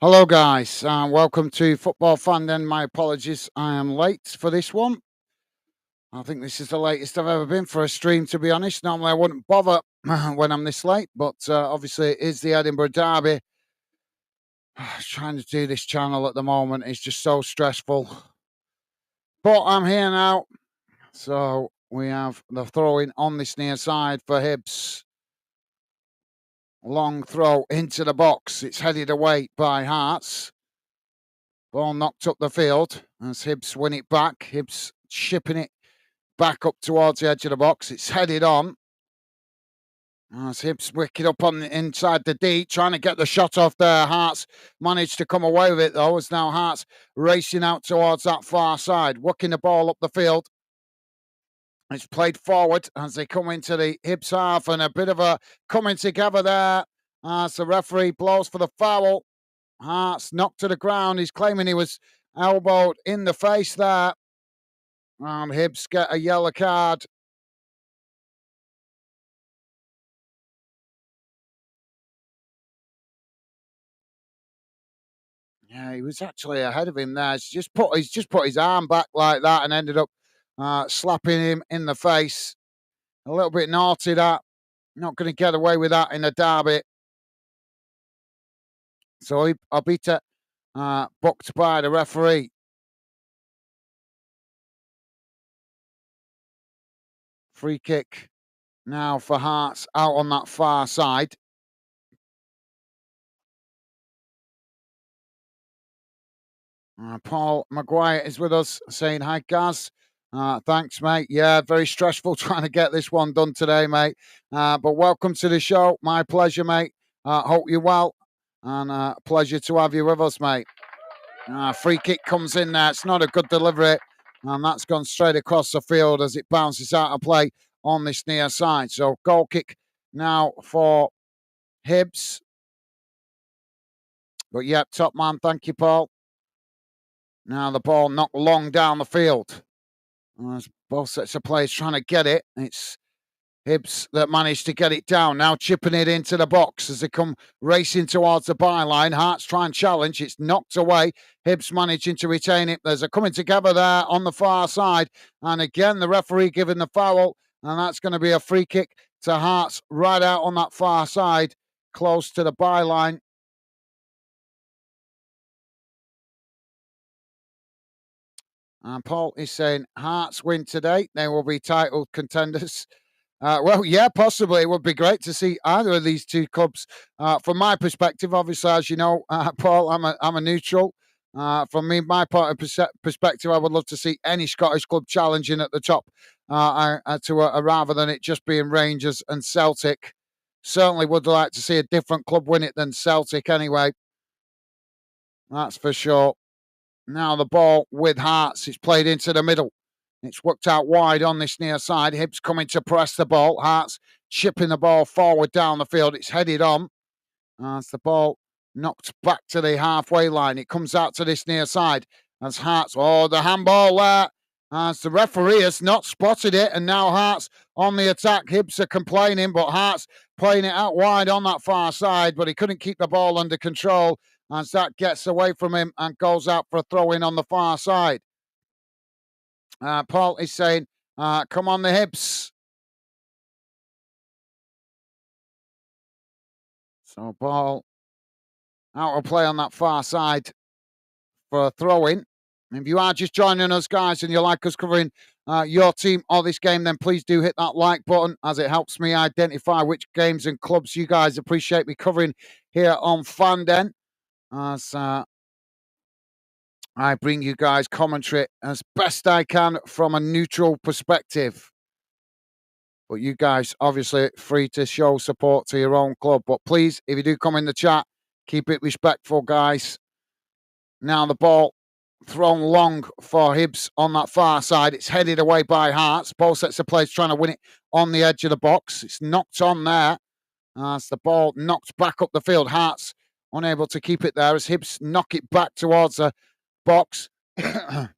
Hello, guys. Welcome to Football Fan. Then my apologies. I am late for this one. I think this is the latest I've ever been for a stream, to be honest. Normally, I wouldn't bother when I'm this late, but obviously, it is the Edinburgh Derby. Trying to do this channel at the moment is just so stressful. But I'm here now. So we have the throwing on this near side for Hibs. Long throw into the box. It's headed away by Hearts. Ball knocked up the field as Hibs win it back. Hibs shipping it back up towards the edge of the box. It's headed on. As Hibs wicked up on the inside the D, trying to get the shot off there. Hearts managed to come away with it though, as now Hearts racing out towards that far side, working the ball up the field. It's played forward as they come into the Hibs half, and a bit of a coming together there as the referee blows for the foul. Hearts knocked to the ground. He's claiming he was elbowed in the face there. Hibs get a yellow card. Yeah, he was actually ahead of him there. He's just put his arm back like that and ended up slapping him in the face. A little bit naughty that. Not going to get away with that in a derby. So Obita booked by the referee. Free kick now for Hearts out on that far side. Paul Maguire is with us saying, hi, Gaz. Thanks, mate. Yeah, very stressful trying to get this one done today, mate. But welcome to the show. My pleasure, mate. Hope you're well. And pleasure to have you with us, mate. Free kick comes in there. It's not a good delivery. And that's gone straight across the field as it bounces out of play on this near side. So goal kick now for Hibs. But yeah, top man. Thank you, Paul. Now the ball knocked long down the field. As both sets of players trying to get it. It's Hibs that managed to get it down. Now chipping it into the box as they come racing towards the byline. Hearts try and challenge. It's knocked away. Hibs managing to retain it. There's a coming together there on the far side. And again, the referee giving the foul. And that's going to be a free kick to Hearts right out on that far side, close to the byline. And Paul is saying Hearts win today. They will be title contenders. Well, yeah, possibly. It would be great to see either of these two clubs. From my perspective, obviously, as you know, Paul, I'm a neutral. From my part of perspective, I would love to see any Scottish club challenging at the top, rather than it just being Rangers and Celtic. Certainly would like to see a different club win it than Celtic anyway. That's for sure. Now the ball with Hearts. It's played into the middle. It's worked out wide on this near side. Hibs coming to press the ball. Hearts chipping the ball forward down the field. It's headed on. As the ball knocked back to the halfway line. It comes out to this near side. As Hearts, the handball there. As the referee has not spotted it. And now Hearts on the attack. Hibs are complaining, but Hearts playing it out wide on that far side. But he couldn't keep the ball under control. As that gets away from him and goes out for a throw in on the far side. Paul is saying, come on the Hibs. So ball out of play on that far side for a throw in. If you are just joining us, guys, and you like us covering your team or this game, then please do hit that like button as it helps me identify which games and clubs you guys appreciate me covering here on Fanden. As I bring you guys commentary as best I can from a neutral perspective. But you guys, obviously, free to show support to your own club. But please, if you do come in the chat, keep it respectful, guys. Now the ball thrown long for Hibs on that far side. It's headed away by Hearts. Both sets of players trying to win it on the edge of the box. It's knocked on there as the ball knocked back up the field. Hearts unable to keep it there as Hibs knock it back towards the box. And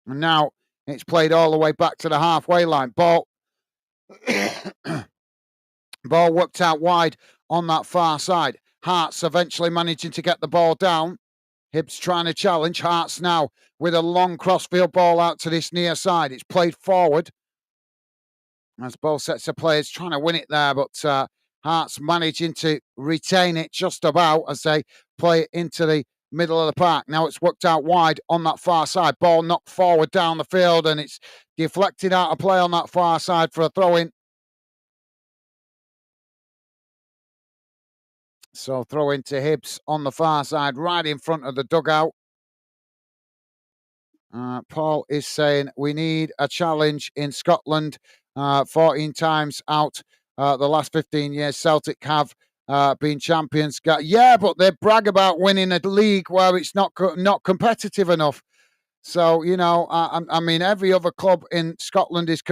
now it's played all the way back to the halfway line. Ball worked out wide on that far side. Hearts eventually managing to get the ball down. Hibs trying to challenge. Hearts now with a long crossfield ball out to this near side. It's played forward as both sets of players trying to win it there, but Hearts managing to retain it just about as they play it into the middle of the park. Now it's worked out wide on that far side. Ball knocked forward down the field and it's deflected out of play on that far side for a throw-in. So throw into Hibs on the far side, right in front of the dugout. Paul is saying we need a challenge in Scotland. 14 times out the last 15 years, Celtic have been champions. Yeah, but they brag about winning a league where it's not competitive enough. So, you know, I mean, every other club in Scotland is,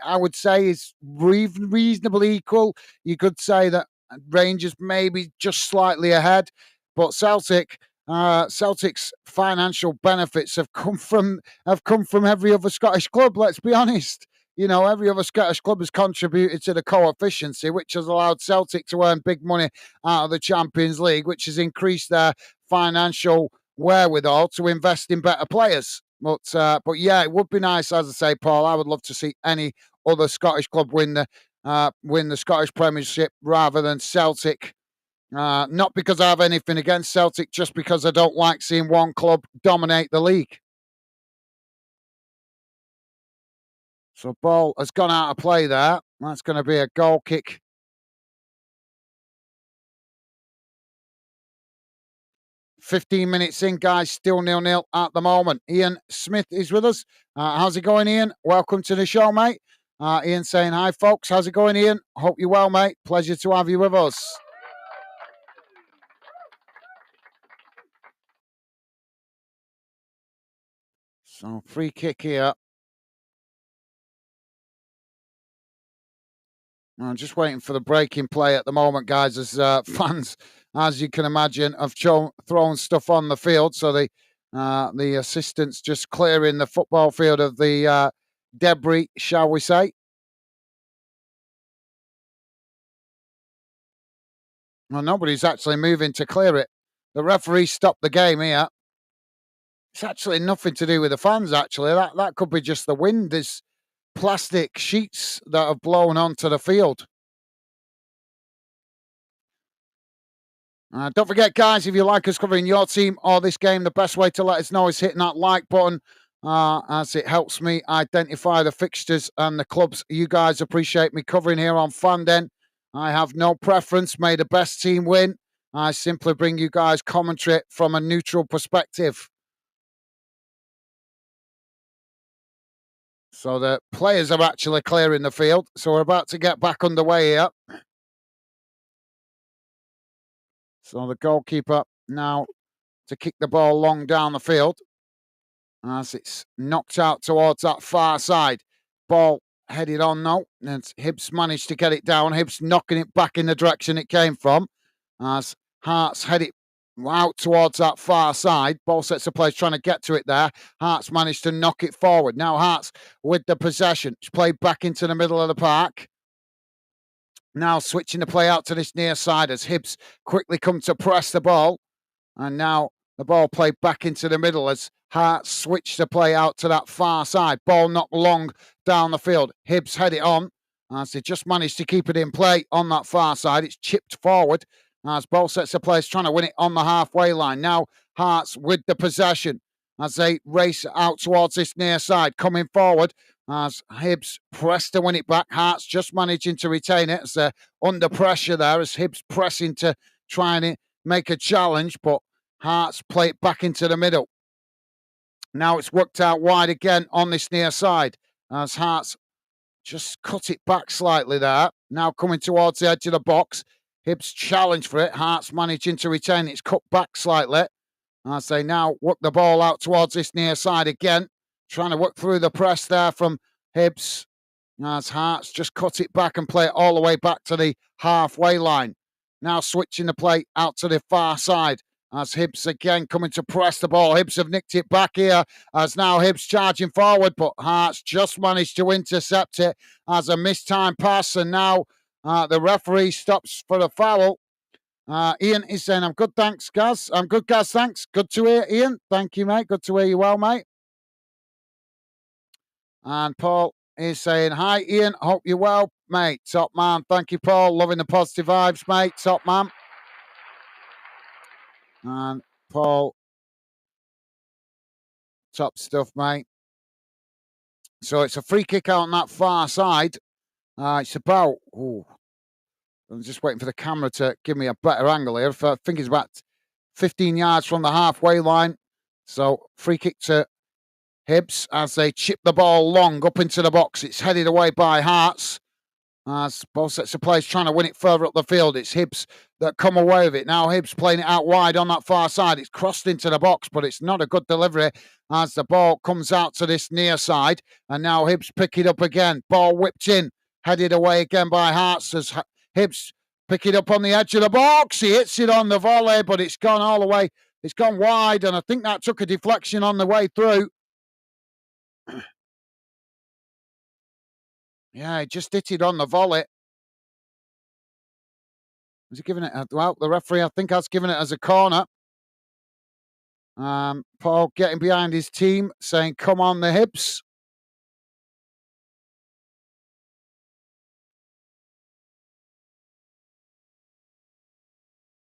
I would say, is reasonably equal. You could say that Rangers maybe just slightly ahead, but Celtic's financial benefits have come from every other Scottish club. Let's be honest. You know, every other Scottish club has contributed to the co-efficiency, which has allowed Celtic to earn big money out of the Champions League, which has increased their financial wherewithal to invest in better players. But yeah, it would be nice, as I say, Paul. I would love to see any other Scottish club win the Scottish Premiership rather than Celtic. Not because I have anything against Celtic, just because I don't like seeing one club dominate the league. So ball has gone out of play there. That's going to be a goal kick. "15 minutes in, guys, still 0-0 at the moment." Ian Smith is with us. How's it going, Ian? Welcome to the show, mate. Ian saying, "Hi, folks. How's it going, Ian? Hope you're well, mate. Pleasure to have you with us." So, free kick here. I'm just waiting for the breaking play at the moment, guys, as fans, as you can imagine, have thrown stuff on the field. So the assistants just clearing the football field of the debris, shall we say. Well, nobody's actually moving to clear it. The referee stopped the game here. It's actually nothing to do with the fans, actually. That could be just the wind. There's plastic sheets that have blown onto the field. Don't forget, guys, if you like us covering your team or this game, the best way to let us know is hitting that like button, as it helps me identify the fixtures and the clubs you guys appreciate me covering here on Fanden. I have no preference. May the best team win. I simply bring you guys commentary from a neutral perspective. So the players are actually clearing the field. So we're about to get back underway here. So the goalkeeper now to kick the ball long down the field as it's knocked out towards that far side. Ball headed on now, and Hibs managed to get it down. Hibs knocking it back in the direction it came from as Hearts head it out towards that far side. Ball sets of play trying to get to it there. Hearts managed to knock it forward. Now Hearts with the possession. It's played back into the middle of the park. Now switching the play out to this near side as Hibs quickly come to press the ball. And now the ball played back into the middle as Hearts switch the play out to that far side. Ball not long down the field. Hibs head it on as they just managed to keep it in play on that far side. It's chipped forward as ball sets the players trying to win it on the halfway line. Now Hearts with the possession as they race out towards this near side. Coming forward as Hibs press to win it back. Hearts just managing to retain it as they're under pressure there as Hibs pressing to try and make a challenge, but Hearts play it back into the middle. Now it's worked out wide again on this near side as Hearts just cut it back slightly there. Now coming towards the edge of the box. Hibs challenge for it. Hearts managing to retain it. It's cut back slightly as they now work the ball out towards this near side again. Trying to work through the press there from Hibs as Hearts just cut it back and play it all the way back to the halfway line. Now switching the play out to the far side as Hibs again coming to press the ball. Hibs have nicked it back here as now Hibs charging forward, but Hearts just managed to intercept it as a mistimed pass. And now the referee stops for the foul Ian is saying, I'm good, thanks, Gaz. I'm good, Gaz, thanks. Good to hear, Ian. Thank you, mate. Good to hear you well, mate. And Paul is saying, hi, Ian. Hope you're well, mate. Top man. Thank you, Paul. Loving the positive vibes, mate. Top man. And Paul, top stuff, mate. So it's a free kick out on that far side. It's about, I'm just waiting for the camera to give me a better angle here. I think it's about 15 yards from the halfway line. So free kick to Hibs as they chip the ball long up into the box. It's headed away by Hearts. As both sets of players trying to win it further up the field. It's Hibs that come away with it. Now Hibs playing it out wide on that far side. It's crossed into the box, but it's not a good delivery as the ball comes out to this near side. And now Hibs pick it up again. Ball whipped in, headed away again by Hearts as Hibs pick it up on the edge of the box. He hits it on the volley, but it's gone all the way. It's gone wide, and I think that took a deflection on the way through. Yeah, he just hit it on the volley. Was he giving it? Well, the referee, I think, has given it as a corner. Paul getting behind his team, saying, come on, the Hibs.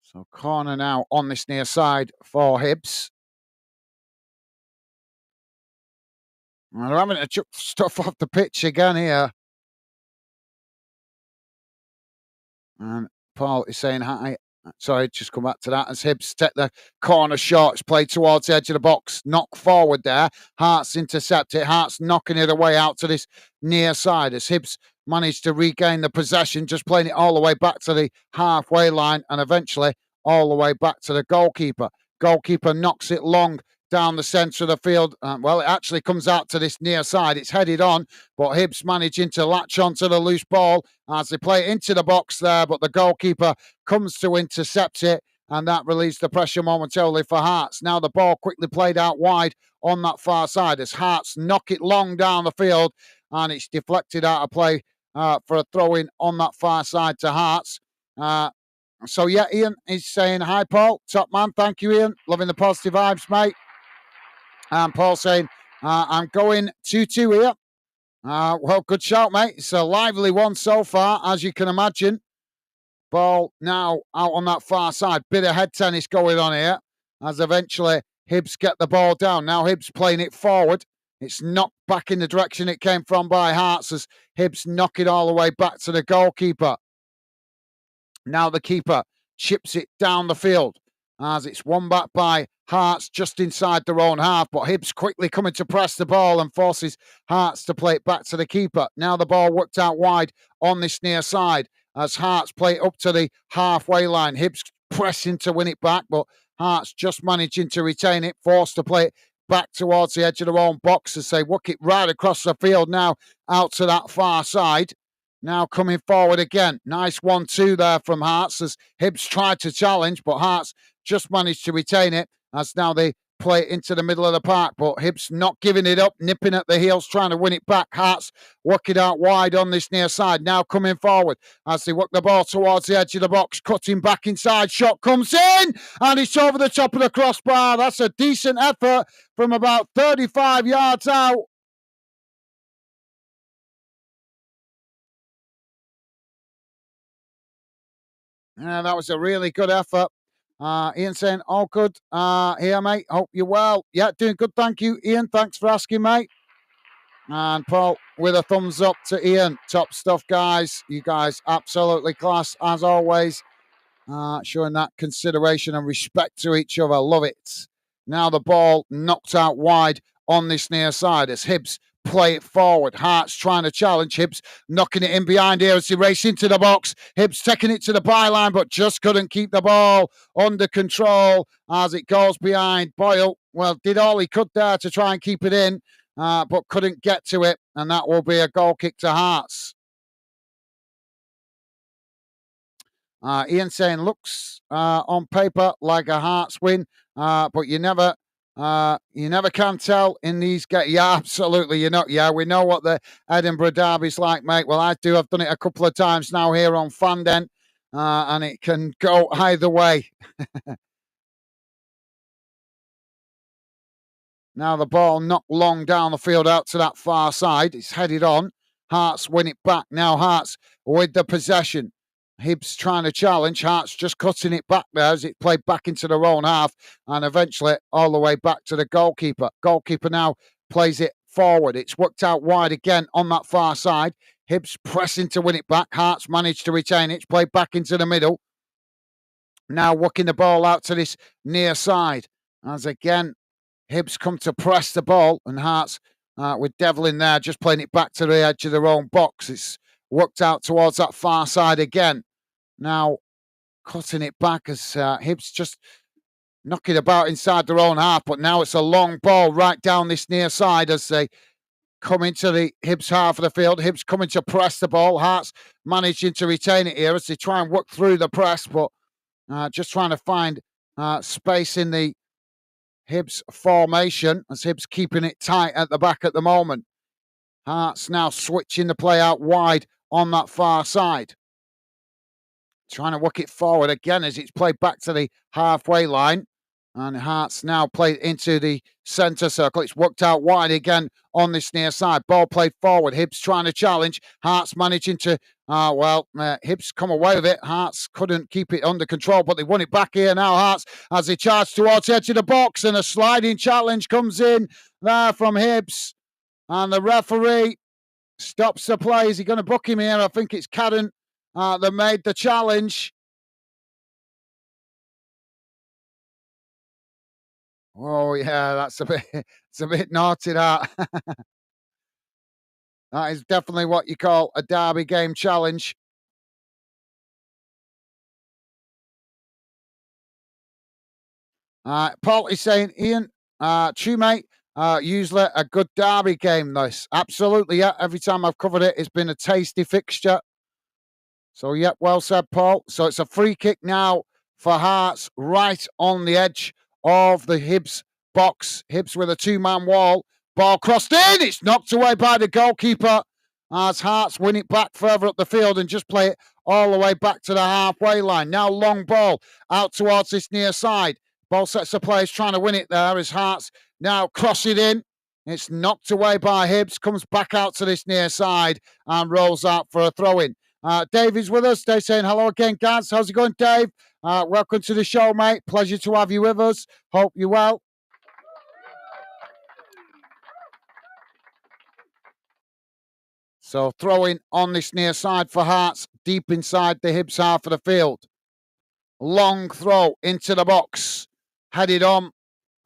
So corner now on this near side for Hibs. And they're having to chuck stuff off the pitch again here. And Paul is saying, hi. Sorry, just come back to that. As Hibs take the corner shot, it's played towards the edge of the box, knock forward there. Hearts intercept it. Hearts knocking it away out to this near side as Hibs managed to regain the possession, just playing it all the way back to the halfway line and eventually all the way back to the goalkeeper. Goalkeeper knocks it long down the centre of the field. Well, it actually comes out to this near side. It's headed on, but Hibs managing to latch onto the loose ball as they play it into the box there, but the goalkeeper comes to intercept it, and that relieves the pressure momentarily for Hearts. Now the ball quickly played out wide on that far side as Hearts knock it long down the field, and it's deflected out of play for a throw-in on that far side to Hearts. So, yeah, Ian is saying, hi, Paul. Top man. Thank you, Ian. Loving the positive vibes, mate. And Paul saying, I'm going 2-2 here. Well, good shout, mate. It's a lively one so far, as you can imagine. Ball now out on that far side. Bit of head tennis going on here as eventually Hibs get the ball down. Now Hibs playing it forward. It's knocked back in the direction it came from by Hearts as Hibs knock it all the way back to the goalkeeper. Now the keeper chips it down the field as it's won back by Hearts just inside their own half, but Hibs quickly coming to press the ball and forces Hearts to play it back to the keeper. Now the ball worked out wide on this near side as Hearts play it up to the halfway line. Hibs pressing to win it back, but Hearts just managing to retain it, forced to play it back towards the edge of their own box as they work it right across the field now out to that far side. Now coming forward again. Nice 1-2 there from Hearts as Hibs tried to challenge, but Hearts just managed to retain it as now they play it into the middle of the park. But Hibs not giving it up, nipping at the heels, trying to win it back. Hearts work it out wide on this near side. Now coming forward as they work the ball towards the edge of the box, cutting back inside. Shot comes in and it's over the top of the crossbar. That's a decent effort from about 35 yards out. Yeah, that was a really good effort. Ian saying, all good here, mate. Hope you're well. Yeah, doing good. Thank you, Ian. Thanks for asking, mate. And Paul with a thumbs up to Ian. Top stuff, guys. You guys absolutely class, as always. Showing that consideration and respect to each other. Love it. Now the ball knocked out wide on this near side as Hibs play it forward. Hearts trying to challenge. Hibs knocking it in behind here as they race into the box. Hibs taking it to the byline, but just couldn't keep the ball under control as it goes behind. Boyle, well, did all he could there to try and keep it in, but couldn't get to it. And that will be a goal kick to Hearts. Ian saying, looks on paper like a Hearts win, but you never can tell in these games. Yeah, absolutely. Yeah, we know what the Edinburgh derby's like, mate. Well, I do. I've done it a couple of times now here on Fanden. and it can go either way. Now the ball knocked long down the field out to that far side. It's headed on. Hearts win it back. Now Hearts with the possession. Hibs trying to challenge. Hearts just cutting it back there as it played back into their own half and eventually all the way back to the goalkeeper. Goalkeeper now plays it forward. It's worked out wide again on that far side. Hibs pressing to win it back. Hearts managed to retain it. It's played back into the middle. Now working the ball out to this near side. As again, Hibs come to press the ball and Hearts with Devlin there just playing it back to the edge of their own box. It's worked out towards that far side again. Now cutting it back as Hibs just knocking about inside their own half, but now it's a long ball right down this near side as they come into the Hibs half of the field. Hibs coming to press the ball. Hearts managing to retain it here as they try and work through the press, but just trying to find space in the Hibs formation as Hibs keeping it tight at the back at the moment. Hearts now switching the play out wide on that far side. Trying to work it forward again as it's played back to the halfway line. And Hearts now play into the centre circle. It's worked out wide again on this near side. Ball played forward. Hibs trying to challenge. Hearts managing to, Hibs come away with it. Hearts couldn't keep it under control, but they won it back here now. Hearts as they charge towards the edge of the box and a sliding challenge comes in there from Hibs. And the referee stops the play. Is he going to book him here? I think it's Cadden that made the challenge. Oh yeah, that's it's a bit naughty that. That is definitely what you call a derby game challenge. Paul is saying, Ian, true mate, usually a good derby game this. Absolutely, yeah. Every time I've covered it, it's been a tasty fixture. So, yeah, well said, Paul. So it's a free kick now for Hearts right on the edge of the Hibs box. Hibs with a two-man wall. Ball crossed in. It's knocked away by the goalkeeper as Hearts win it back further up the field and just play it all the way back to the halfway line. Now long ball out towards this near side. Ball sets the players trying to win it there as Hearts now cross it in. It's knocked away by Hibs, comes back out to this near side and rolls out for a throw-in. Dave is with us. Dave saying hello again, guys. How's it going, Dave? Welcome to the show, mate. Pleasure to have you with us. Hope you're well. So throwing on this near side for Hearts, deep inside the Hibs half of the field. Long throw into the box. Headed on.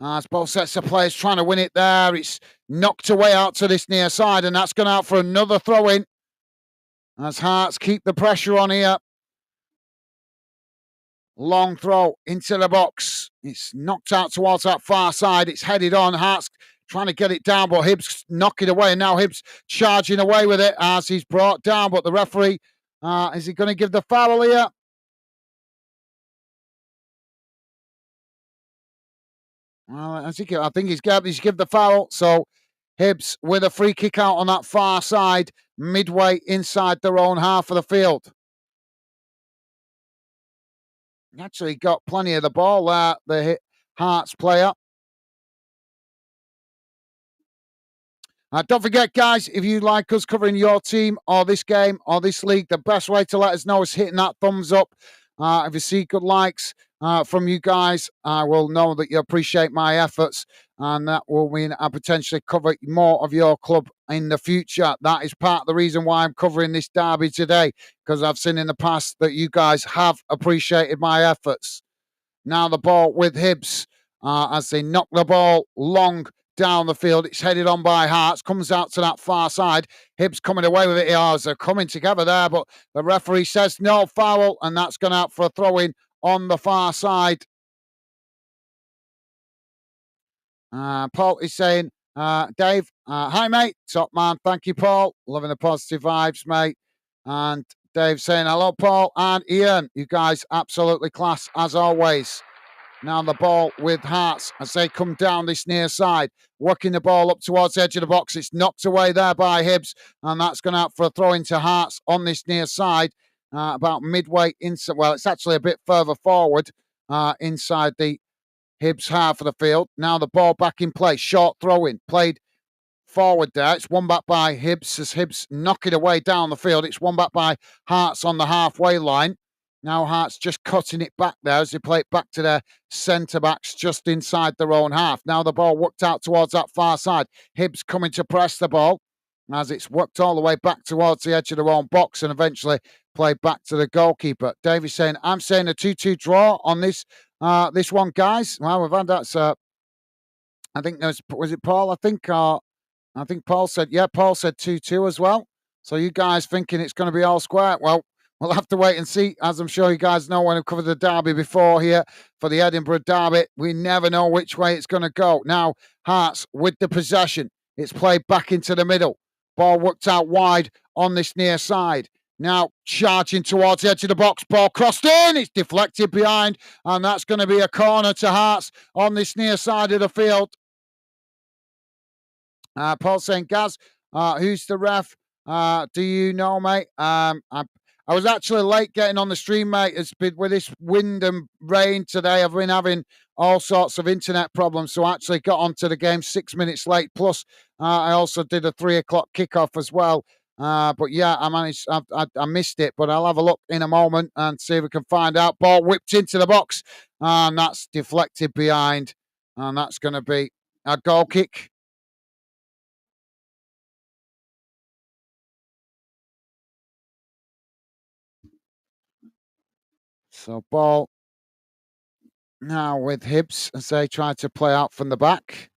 As both sets of players trying to win it there. It's knocked away out to this near side, and that's gone out for another throw-in. As Hearts keep the pressure on here. Long throw into the box. It's knocked out towards that far side. It's headed on. Hearts trying to get it down, but Hibs knock it away. And now Hibs charging away with it as he's brought down. But the referee, is he going to give the foul here? Well, I think he's give the foul. So Hibs with a free kick out on that far side, midway inside their own half of the field. Actually got plenty of the ball there, the Hearts player. Don't forget, guys, if you like us covering your team or this game or this league, the best way to let us know is hitting that thumbs up. If you see good likes from you guys, I will know that you appreciate my efforts, and that will mean I potentially cover more of your club in the future. That is part of the reason why I'm covering this derby today, because I've seen in the past that you guys have appreciated my efforts. Now the ball with Hibs as they knock the ball long down the field. It's headed on by Hearts, comes out to that far side. Hibs coming away with it here as they're coming together there, but the referee says no foul, and that's gone out for a throw-in on the far side. Paul is saying, Dave, hi, mate. Top man. Thank you, Paul. Loving the positive vibes, mate. And Dave saying, hello, Paul and Ian. You guys absolutely class, as always. Now the ball with Hearts as they come down this near side, working the ball up towards the edge of the box. It's knocked away there by Hibs, and that's gone out for a throw into Hearts on this near side. about midway inside. Well, it's actually a bit further forward inside the Hibs half of the field. Now the ball back in play. Short throw in. Played forward there. It's won back by Hibs as Hibs knock it away down the field. It's won back by Hearts on the halfway line. Now Hearts just cutting it back there as they play it back to their centre-backs just inside their own half. Now the ball worked out towards that far side. Hibs coming to press the ball as it's worked all the way back towards the edge of their own box and eventually played back to the goalkeeper. Davy's saying, I'm saying a 2-2 draw on this one, guys. Well, we've had that. I think was it Paul? I think Paul said, yeah, Paul said 2-2 as well. So you guys thinking it's going to be all square? Well, we'll have to wait and see. As I'm sure you guys know when I've covered the derby before here for the Edinburgh derby, we never know which way it's going to go. Now, Hearts with the possession. It's played back into the middle. Ball worked out wide on this near side. Now charging towards the edge of the box. Ball crossed in. It's deflected behind. And that's going to be a corner to Hearts on this near side of the field. Paul saying, Gaz, who's the ref? Do you know, mate? I was actually late getting on the stream, mate. It's been with this wind and rain today. I've been having all sorts of internet problems, so I actually got onto the game 6 minutes late. Plus, I also did a 3 o'clock kickoff as well. But yeah, I managed. I missed it, but I'll have a look in a moment and see if we can find out. Ball whipped into the box, and that's deflected behind, and that's going to be a goal kick. So ball now with Hibs as they try to play out from the back.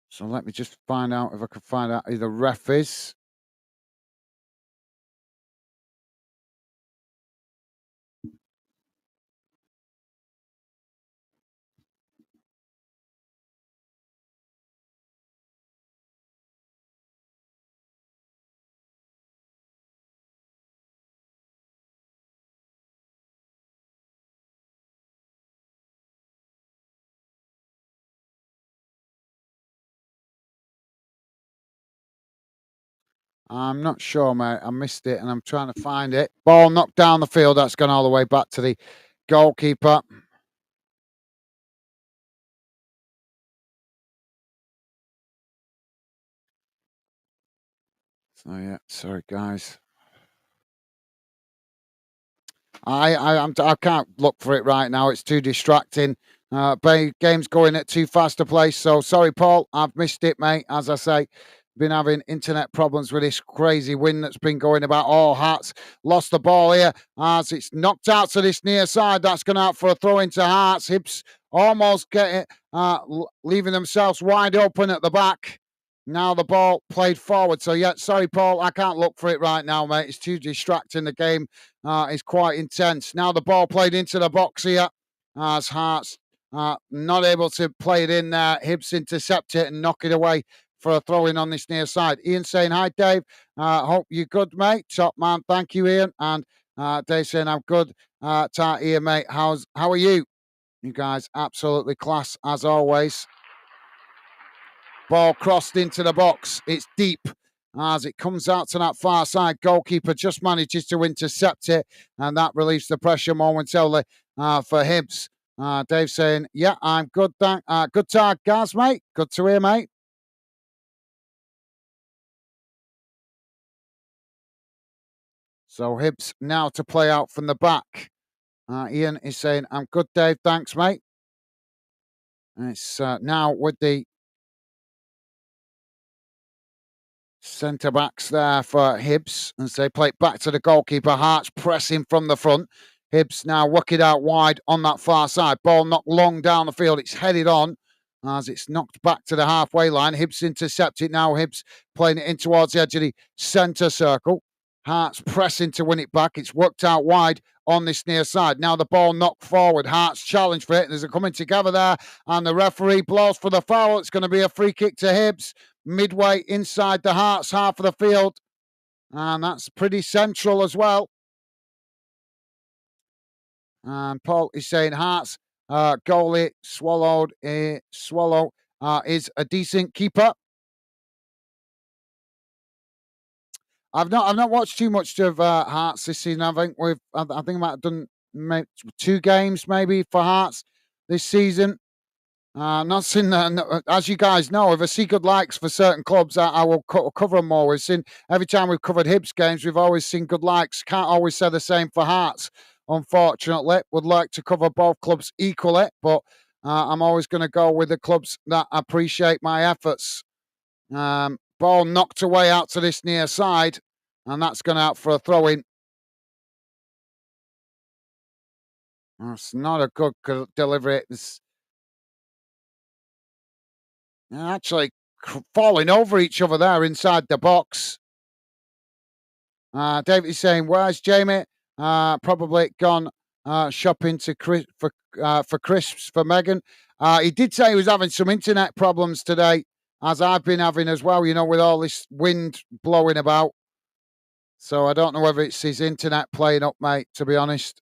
So let me just find out if I can find out who the ref is. I'm not sure, mate. I missed it and I'm trying to find it. Ball knocked down the field. That's gone all the way back to the goalkeeper. So yeah, sorry guys. I can't look for it right now. It's too distracting. Game's going at too fast a pace. So sorry, Paul. I've missed it, mate. As I say, been having internet problems with this crazy wind that's been going about. Oh, Hearts lost the ball here as it's knocked out to this near side. That's gone out for a throw into Hearts. Hibs almost getting leaving themselves wide open at the back. Now the ball played forward. So yeah, sorry, Paul. I can't look for it right now, mate. It's too distracting. The game is quite intense. Now the ball played into the box here as Hearts not able to play it in there. Hibs intercept it and knock it away for a throw in on this near side. Ian saying, hi, Dave. Hope you're good, mate. Top man. Thank you, Ian. And Dave saying, I'm good. Ian, mate. How are you? You guys absolutely class as always. Ball crossed into the box. It's deep as it comes out to that far side. Goalkeeper just manages to intercept it, and that relieves the pressure momentarily for Hibs. Dave saying, yeah, I'm good. Good tag, Gaz, mate. Good to hear, mate. So Hibs now to play out from the back. Ian is saying, I'm good, Dave. Thanks, mate. And it's now with the centre backs there for Hibs as they play it back to the goalkeeper. Hearts pressing from the front. Hibs now work it out wide on that far side. Ball knocked long down the field. It's headed on as it's knocked back to the halfway line. Hibs intercept it now. Hibs playing it in towards the edge of the centre circle. Hearts pressing to win it back. It's worked out wide on this near side. Now the ball knocked forward. Hearts challenge for it. There's a coming together there, and the referee blows for the foul. It's going to be a free kick to Hibs midway inside the Hearts half of the field, and that's pretty central as well. And Paul is saying Hearts goalie Swallow is a decent keeper. I've not watched too much of Hearts this season. I think I might have done 2 games maybe for Hearts this season. Not seen that. As you guys know, if I see good likes for certain clubs, I will cover them more. We've seen every time we've covered Hibs games, we've always seen good likes. Can't always say the same for Hearts, unfortunately. Would like to cover both clubs equally, but I'm always going to go with the clubs that appreciate my efforts. Ball knocked away out to this near side, and that's gone out for a throw in. That's not a good delivery. It's actually falling over each other there inside the box. David is saying, "Where's Jamie? Probably gone shopping for crisps for Megan." He did say he was having some internet problems today, as I've been having as well. You know, with all this wind blowing about. So I don't know whether it's his internet playing up, mate. To be honest,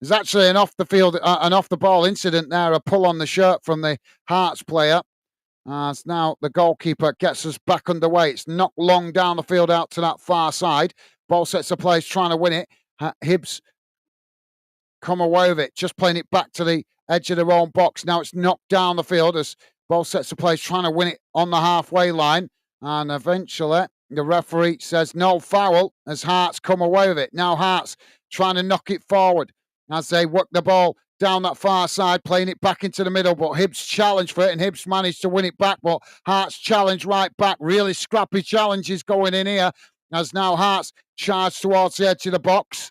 there's actually an off the field, an off the ball incident there, a pull on the shirt from the Hearts player. As now the goalkeeper gets us back underway. It's knocked long down the field out to that far side. Ball sets of play, trying to win it. Hibs come away with it, just playing it back to the edge of their own box. Now it's knocked down the field as ball sets of play, trying to win it on the halfway line. And eventually the referee says no foul as Hearts come away with it. Now Hearts trying to knock it forward as they work the ball down that far side, playing it back into the middle, but Hibs challenge for it, and Hibs managed to win it back, but Hearts challenge right back. Really scrappy challenges going in here, as now Hearts charge towards the edge of the box.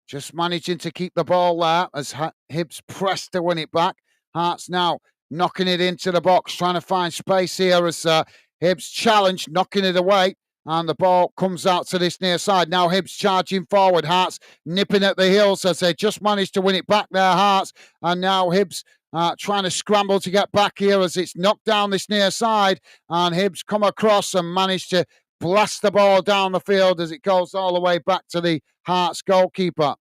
Just managing to keep the ball there as Hibs press to win it back. Hearts now knocking it into the box, trying to find space here as Hibs challenge, knocking it away. And the ball comes out to this near side. Now Hibs charging forward. Hearts nipping at the heels as they just managed to win it back there, Hearts. And now Hibs trying to scramble to get back here as it's knocked down this near side. And Hibs come across and manage to blast the ball down the field as it goes all the way back to the Hearts goalkeeper.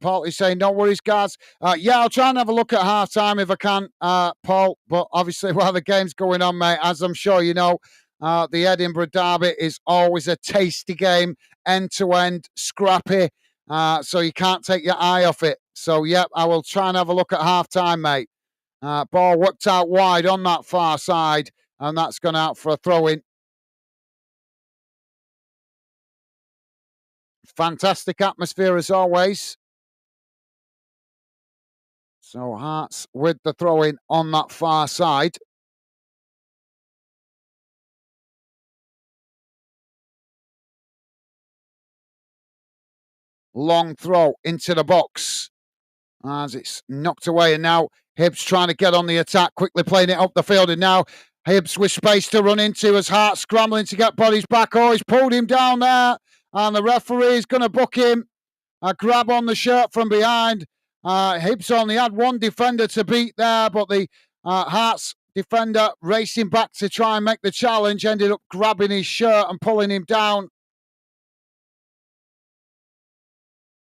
Paul is saying, no worries, guys. Yeah, I'll try and have a look at half time if I can, Paul. But obviously, while the game's going on, mate, as I'm sure you know, the Edinburgh Derby is always a tasty game, end to end, scrappy. So you can't take your eye off it. So, yep, I will try and have a look at half time, mate. Ball worked out wide on that far side, and that's gone out for a throw in. Fantastic atmosphere as always. So Hearts with the throw in on that far side. Long throw into the box as it's knocked away. And now Hibs trying to get on the attack, quickly playing it up the field. And now Hibs with space to run into as Hearts scrambling to get bodies back. Oh, he's pulled him down there. And the referee is going to book him. A grab on the shirt from behind. Hibs only had one defender to beat there, but the Hearts defender racing back to try and make the challenge ended up grabbing his shirt and pulling him down.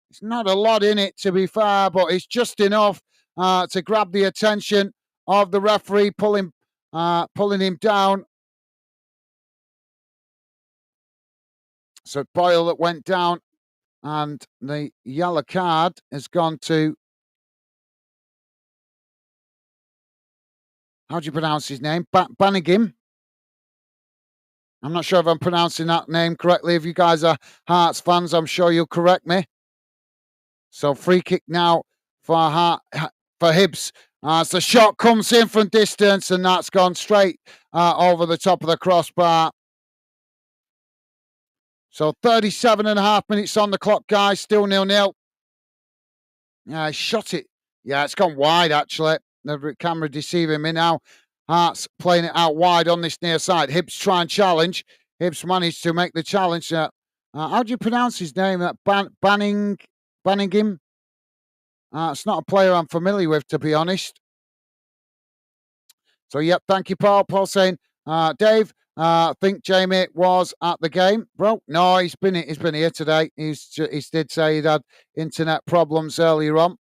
It's not a lot in it, to be fair, but it's just enough to grab the attention of the referee, pulling him down. So Boyle that went down, and the yellow card has gone to, how do you pronounce his name? Banigim. I'm not sure if I'm pronouncing that name correctly. If you guys are Hearts fans, I'm sure you'll correct me. So free kick now for Hibs. As the shot comes in from distance, and that's gone straight over the top of the crossbar. So 37 and a half minutes on the clock, guys. Still 0-0. Yeah, I shot it. Yeah, it's gone wide, actually. The camera deceiving me now. Hearts playing it out wide on this near side. Hibs try and challenge. Hibs managed to make the challenge. How do you pronounce his name? Banningham? It's not a player I'm familiar with, to be honest. So, yep, thank you, Paul. Paul saying, Dave, I think Jamie was at the game. Bro, no, he's been here today. He did say he'd had internet problems earlier on.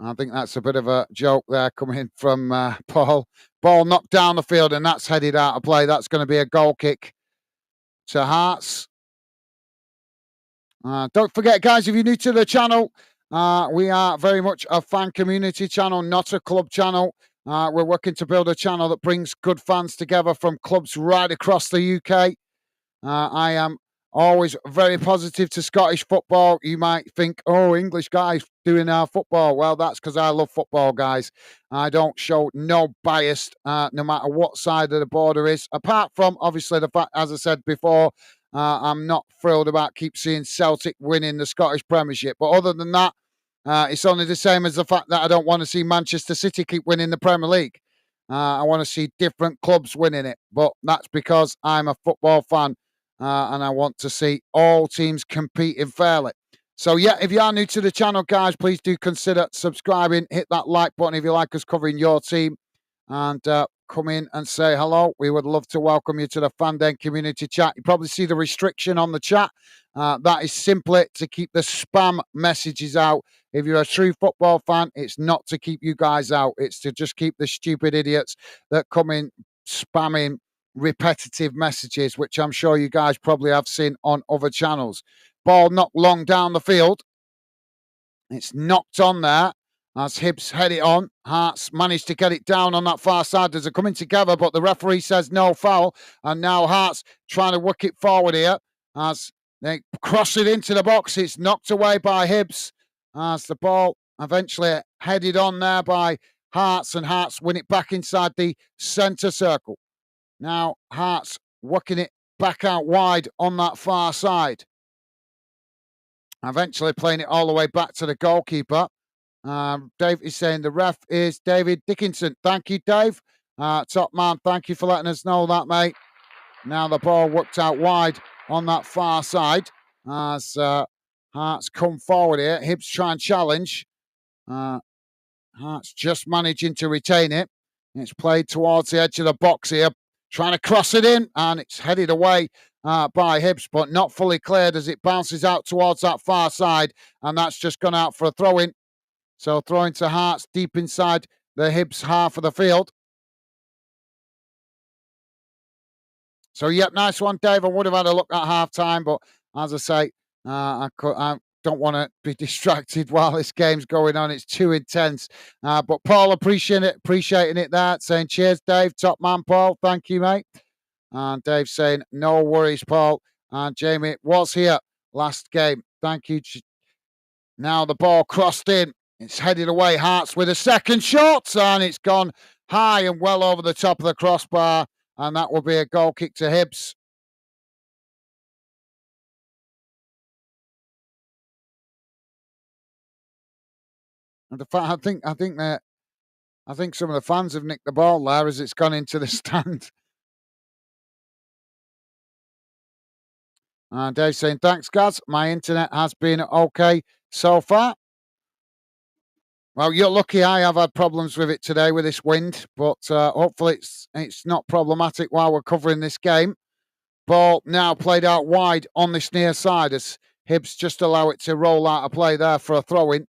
I think that's a bit of a joke there coming from Paul. Ball knocked down the field, and that's headed out of play. That's going to be a goal kick to Hearts. Don't forget, guys, if you're new to the channel, we are very much a fan community channel, not a club channel. We're working to build a channel that brings good fans together from clubs right across the UK. I am always very positive to Scottish football. You might think, oh, English guys doing our football. Well, that's because I love football, guys. I don't show no bias, no matter what side of the border is. Apart from, obviously, the fact, as I said before, I'm not thrilled about keep seeing Celtic winning the Scottish Premiership. But other than that, it's only the same as the fact that I don't want to see Manchester City keep winning the Premier League. I want to see different clubs winning it. But that's because I'm a football fan. And I want to see all teams competing fairly. So, yeah, if you are new to the channel, guys, please do consider subscribing. Hit that like button if you like us covering your team. And come in and say hello. We would love to welcome you to the Fan Den community chat. You probably see the restriction on the chat. That is simply to keep the spam messages out. If you're a true football fan, it's not to keep you guys out. It's to just keep the stupid idiots that come in spamming repetitive messages, which I'm sure you guys probably have seen on other channels. Ball knocked long down the field. It's knocked on there as Hibs head it on. Hearts managed to get it down on that far side as they're coming together, but the referee says no foul. And now Hearts trying to work it forward here as they cross it into the box. It's knocked away by Hibs as the ball eventually headed on there by Hearts, and Hearts win it back inside the centre circle. Now Hearts working it back out wide on that far side. Eventually playing it all the way back to the goalkeeper. Dave is saying the ref is David Dickinson. Thank you, Dave. Top man, thank you for letting us know that, mate. Now the ball worked out wide on that far side as Hearts come forward here. Hibs try and challenge. Hearts just managing to retain it. It's played towards the edge of the box here, trying to cross it in, and it's headed away by Hibs, but not fully cleared as it bounces out towards that far side, and that's just gone out for a throw-in. So throwing to Hearts deep inside the Hibs half of the field. So, yep, nice one, Dave. I would have had a look at half-time, but as I say, I don't want to be distracted while this game's going on. It's too intense. But Paul appreciating it there, saying, cheers, Dave. Top man, Paul. Thank you, mate. And Dave saying, no worries, Paul. And Jamie was here last game. Thank you. Now the ball crossed in. It's headed away. Hearts with a second shot, and it's gone high and well over the top of the crossbar. And that will be a goal kick to Hibs. And the I think some of the fans have nicked the ball there as it's gone into the stand. And Dave saying, thanks, Gaz. My internet has been okay so far. Well, you're lucky. I have had problems with it today with this wind, but hopefully it's not problematic while we're covering this game. Ball now played out wide on this near side as Hibs just allow it to roll out of play there for a throw-in.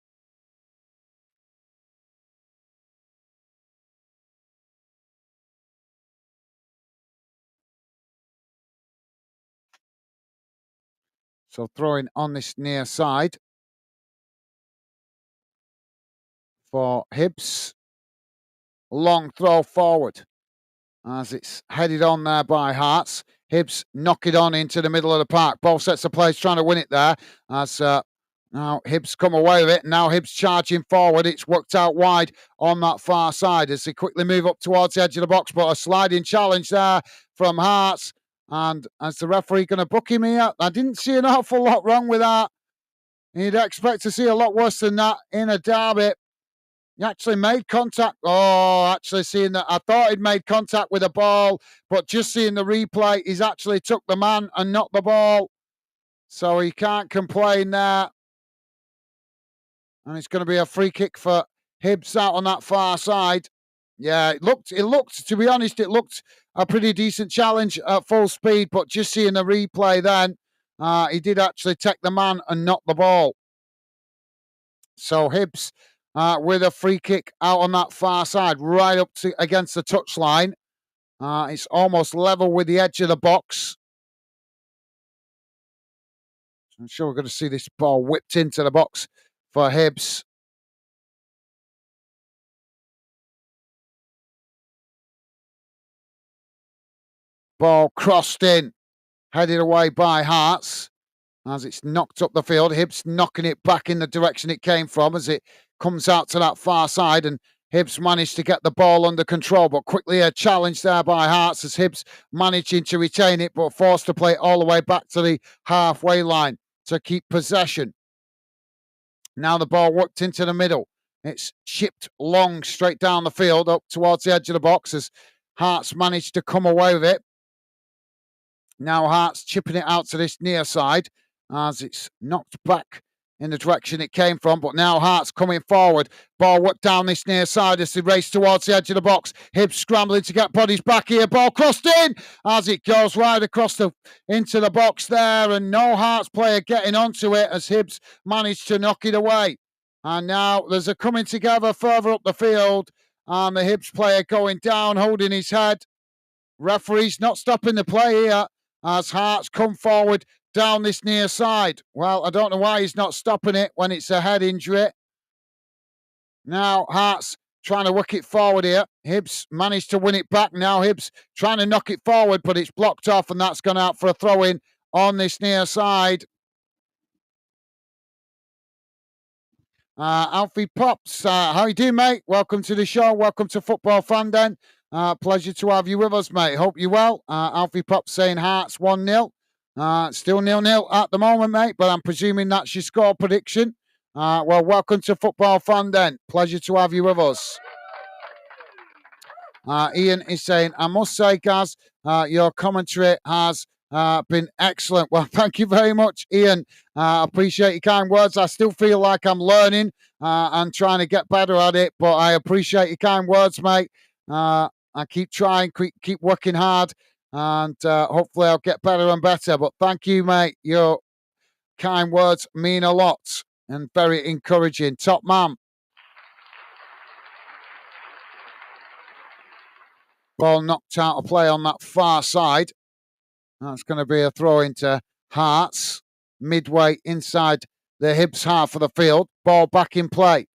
So throwing on this near side for Hibs. Long throw forward as it's headed on there by Hearts. Hibs knock it on into the middle of the park. Both sets of players trying to win it there as now Hibs come away with it. Now Hibs charging forward. It's worked out wide on that far side as they quickly move up towards the edge of the box, but a sliding challenge there from Hearts. And as the referee going to book him here, I didn't see an awful lot wrong with that. You'd expect to see a lot worse than that in a derby. He actually made contact. Oh, actually seeing that. I thought he'd made contact with the ball, but just seeing the replay, he's actually took the man and not the ball. So he can't complain there. And it's going to be a free kick for Hibs out on that far side. Yeah, it looked, to be honest, it looked a pretty decent challenge at full speed, but just seeing the replay then, he did actually take the man and not the ball. So Hibs with a free kick out on that far side, right up to against the touchline. It's almost level with the edge of the box. I'm sure we're going to see this ball whipped into the box for Hibs. Ball crossed in, headed away by Hearts as it's knocked up the field. Hibs knocking it back in the direction it came from as it comes out to that far side, and Hibs managed to get the ball under control, but quickly a challenge there by Hearts as Hibs managing to retain it, but forced to play all the way back to the halfway line to keep possession. Now the ball whipped into the middle. It's chipped long straight down the field up towards the edge of the box as Hearts managed to come away with it. Now Hearts chipping it out to this near side as it's knocked back in the direction it came from. But now Hearts coming forward. Ball whipped down this near side as they race towards the edge of the box. Hibs scrambling to get bodies back here. Ball crossed in as it goes right across into the box there. And no Hearts player getting onto it as Hibs managed to knock it away. And now there's a coming together further up the field. And the Hibs player going down, holding his head. Referee's not stopping the play here as Hearts come forward down this near side. Well, I don't know why he's not stopping it when it's a head injury. Now Hearts trying to work it forward here. Hibs managed to win it back. Now Hibs trying to knock it forward, but it's blocked off, and that's gone out for a throw-in on this near side. Alfie Pops, how you doing, mate? Welcome to the show. Welcome to Football Fan Den. Pleasure to have you with us, mate. Hope you're well. Alfie Pops saying Hearts 1-0. Still 0-0 at the moment, mate, but I'm presuming that's your score prediction. Well, welcome to Football Fan Den. Pleasure to have you with us. Ian is saying, I must say, Gaz, your commentary has been excellent. Well, thank you very much, Ian. I appreciate your kind words. I still feel like I'm learning and trying to get better at it, but I appreciate your kind words, mate. I keep trying, keep working hard, and hopefully I'll get better and better. But thank you, mate. Your kind words mean a lot and very encouraging. Top man. Ball knocked out of play on that far side. That's going to be a throw into Hearts, midway inside the Hibs half of the field. Ball back in play.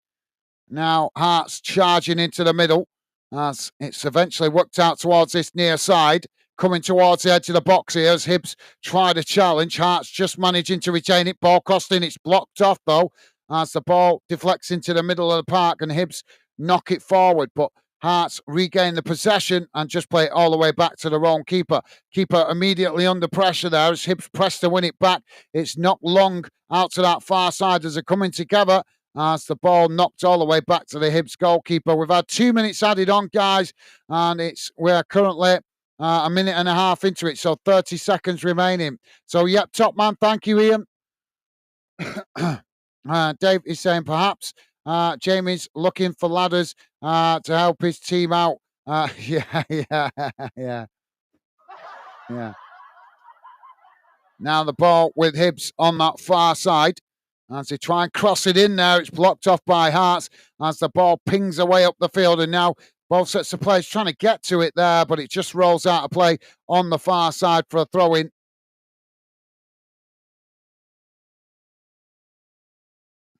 Now Hearts charging into the middle as it's eventually worked out towards this near side. Coming towards the edge of the box here as Hibs try to challenge. Hearts just managing to retain it. Ball crossed in. It's blocked off, though, as the ball deflects into the middle of the park and Hibs knock it forward. But Hearts regain the possession and just play it all the way back to their own keeper. Keeper immediately under pressure there as Hibs press to win it back. It's knocked long out to that far side as they're coming together as the ball knocked all the way back to the Hibs goalkeeper. We've had 2 minutes added on, guys, and we're currently a minute and a half into it, so 30 seconds remaining. So, yep, top man. Thank you, Ian. Dave is saying perhaps Jamie's looking for ladders to help his team out. Yeah. Now the ball with Hibs on that far side. As they try and cross it in there, it's blocked off by Hearts as the ball pings away up the field. And now both sets of players trying to get to it there, but it just rolls out of play on the far side for a throw-in.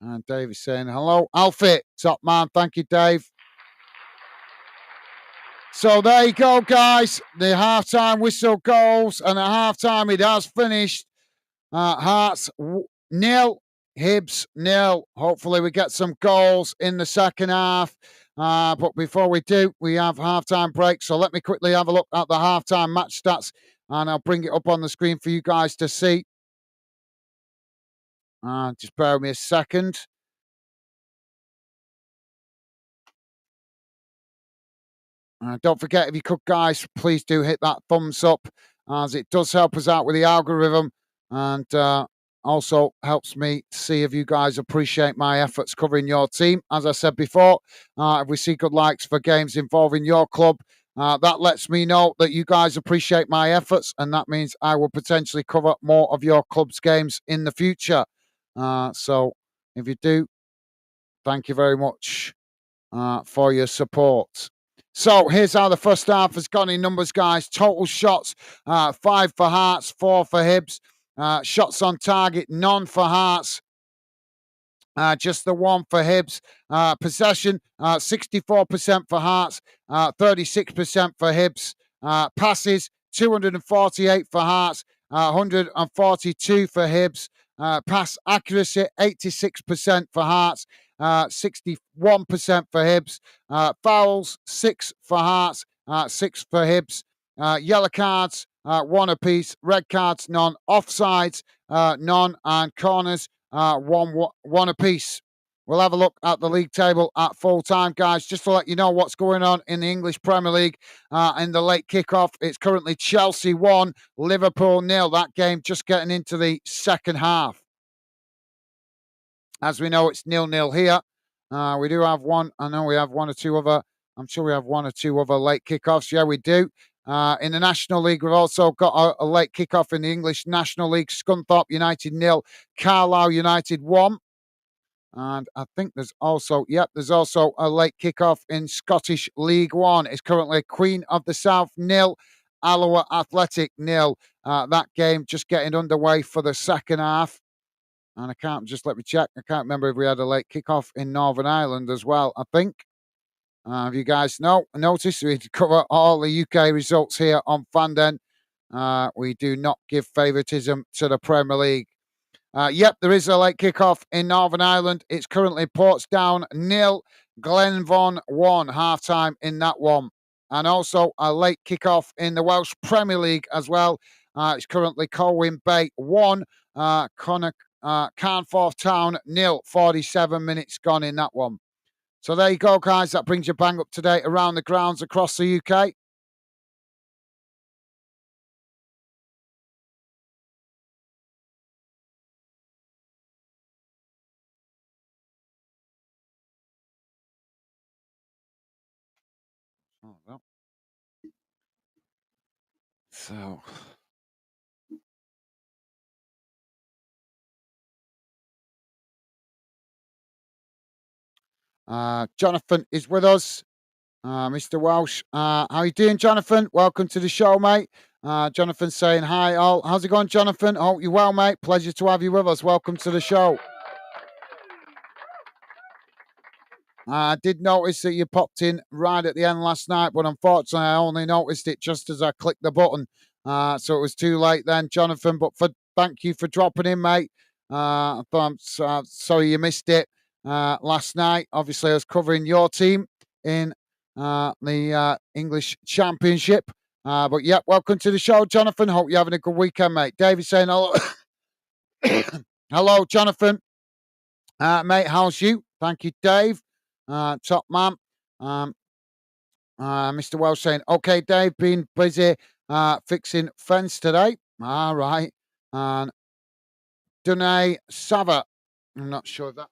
And Dave is saying, hello, Alfie, top man. Thank you, Dave. So there you go, guys. The halftime whistle goes, and at halftime it has finished. Hearts 0, Hibs 0. Hopefully we get some goals in the second half. But before we do, we have halftime break. So let me quickly have a look at the halftime match stats, and I'll bring it up on the screen for you guys to see. Just bear with me a second. Don't forget, if you could, guys, please do hit that thumbs up, as it does help us out with the algorithm, and also helps me see if you guys appreciate my efforts covering your team. As I said before, if we see good likes for games involving your club, that lets me know that you guys appreciate my efforts, and that means I will potentially cover more of your club's games in the future. So if you do Thank you very much for your support. So here's how the first half has gone in numbers, guys. Total shots, 5 for Hearts, 4 for Hibs. Shots on target, none for Hearts. Just the one for Hibs. Possession, 64% for Hearts, 36% for Hibs. Passes, 248 for Hearts, 142 for Hibs. Pass accuracy, 86% for Hearts, 61% for Hibs. Fouls, 6 for Hearts, 6 for Hibs. Yellow cards, 1 apiece. Red cards, none. Offsides, none. And corners, one apiece. We'll have a look at the league table at full time, guys, just to let you know what's going on in the English Premier League in the late kickoff. It's currently Chelsea 1, Liverpool 0. That game just getting into the second half. As we know, it's 0-0 here. We do have one. I know we have one or two other. I'm sure we have one or two other late kickoffs. Yeah, we do. In the National League, we've also got a late kickoff in the English National League. Scunthorpe United 0, Carlisle United 1. And I think there's also a late kickoff in Scottish League 1. It's currently Queen of the South 0, Alloa Athletic 0. That game just getting underway for the second half. And let me check. I can't remember if we had a late kickoff in Northern Ireland as well, I think. If you guys notice, we cover all the UK results here on Fanden. We do not give favouritism to the Premier League. Yep, there is a late kickoff in Northern Ireland. It's currently Portsdown 0, Glenvaughan 1, half-time in that one. And also a late kickoff in the Welsh Premier League as well. It's currently Colwyn Bay 1, Carnforth Town 0, 47 minutes gone in that one. So there you go, guys. That brings you bang up to date around the grounds across the UK. Oh, well. So... Jonathan is with us. Mr. Welsh. How are you doing, Jonathan? Welcome to the show, mate. Jonathan saying hi all. How's it going, Jonathan? Hope you're well, mate. Pleasure to have you with us. Welcome to the show. I did notice that you popped in right at the end last night, but unfortunately I only noticed it just as I clicked the button. So it was too late then, Jonathan. But thank you for dropping in, mate. I'm sorry you missed it last night. Obviously, I was covering your team in the English Championship. But yeah, welcome to the show, Jonathan. Hope you're having a good weekend, mate. David saying hello. Hello, Jonathan. Mate, how's you? Thank you, Dave. Top man. Mr. Welsh saying, okay, Dave, been busy fixing fence today. All right. And Dunay Sava. I'm not sure if that's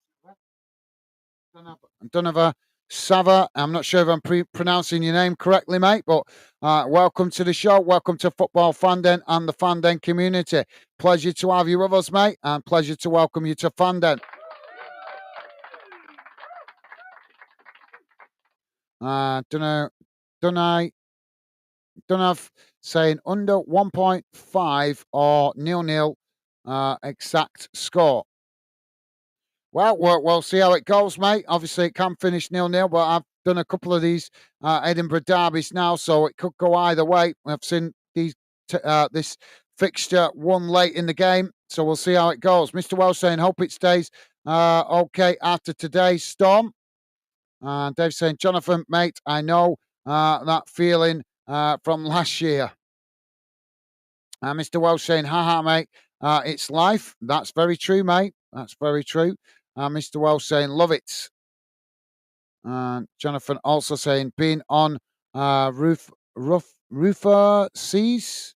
Dunava Sava. I'm not sure if I'm pronouncing your name correctly, mate, but welcome to the show. Welcome to Football Fanden and the Fanden community. Pleasure to have you with us, mate, and pleasure to welcome you to Fanden. Dunave saying under 1.5 or 0-0 exact score. Well, we'll see how it goes, mate. Obviously, it can finish 0-0, but I've done a couple of these Edinburgh derbies now, so it could go either way. I've seen this fixture won late in the game, so we'll see how it goes. Mr. Welsh saying, hope it stays okay after today's storm. Dave saying, Jonathan, mate, I know that feeling from last year. Mr. Welsh saying, haha, mate, it's life. That's very true, mate. That's very true. Mr. Welsh saying, love it. Jonathan also saying, been on rougher seas.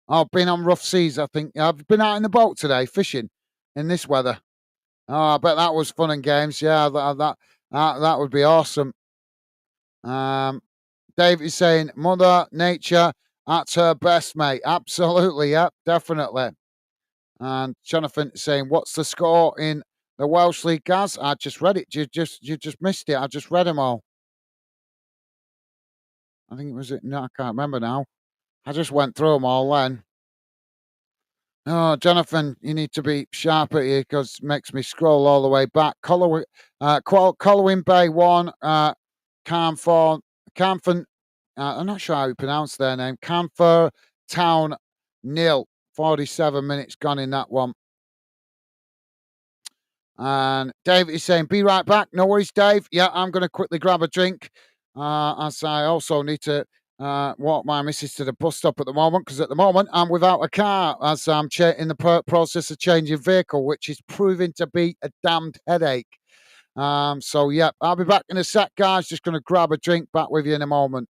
Oh, been on rough seas, I think. I've been out in the boat today, fishing in this weather. Oh, I bet that was fun and games. Yeah, that would be awesome. Dave is saying, Mother Nature at her best, mate. Absolutely, yeah, definitely. And Jonathan is saying, what's the score in The Welsh League, Gaz. I just read it. You just missed it. I just read them all. I think it was it. No, I can't remember now. I just went through them all then. Oh, Jonathan, you need to be sharper here because it makes me scroll all the way back. Colwyn Bay 1, Carnforth, Carnforth, I'm not sure how you pronounce their name. Canfor Town nil. 47 minutes gone in that one. And Dave is saying, be right back. No worries, Dave. Yeah, I'm going to quickly grab a drink. As I also need to walk my missus to the bus stop at the moment, because at the moment I'm without a car as I'm in the process of changing vehicle, which is proving to be a damned headache. So, yeah, I'll be back in a sec, guys. Just going to grab a drink. Back with you in a moment.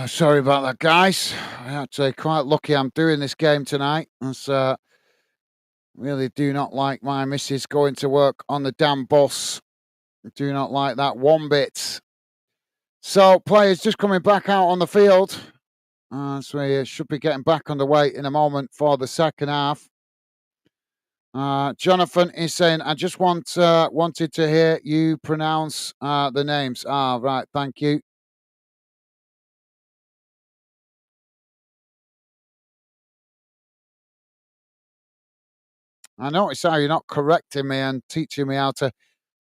Sorry about that, guys. I'm actually quite lucky I'm doing this game tonight. As really do not like my missus going to work on the damn bus. Do not like that one bit. So players just coming back out on the field. So we should be getting back underway in a moment for the second half. Jonathan is saying, I just wanted to hear you pronounce the names. Right, thank you. I notice how you're not correcting me and teaching me how to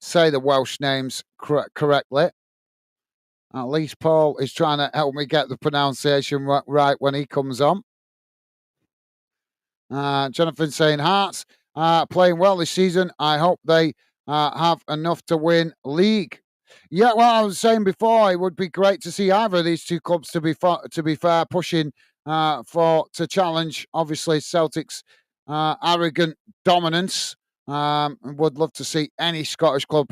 say the Welsh names correctly. At least Paul is trying to help me get the pronunciation right when he comes on. Jonathan saying Hearts playing well this season. I hope they have enough to win league. Yeah, well, I was saying before, it would be great to see either of these two clubs to be fair pushing for to challenge. Obviously, Celtic's arrogant dominance. Would love to see any Scottish club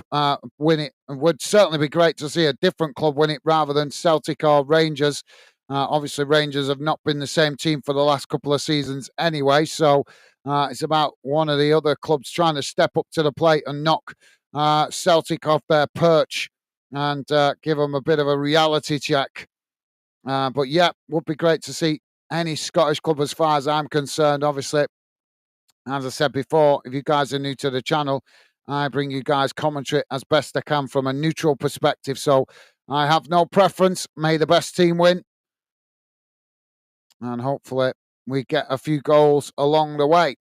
win it. It would certainly be great to see a different club win it rather than Celtic or Rangers. Obviously, Rangers have not been the same team for the last couple of seasons anyway, so it's about one of the other clubs trying to step up to the plate and knock Celtic off their perch and give them a bit of a reality check. But yeah, would be great to see any Scottish club as far as I'm concerned. Obviously, as I said before, if you guys are new to the channel, I bring you guys commentary as best I can from a neutral perspective. So I have no preference. May the best team win. And hopefully we get a few goals along the way.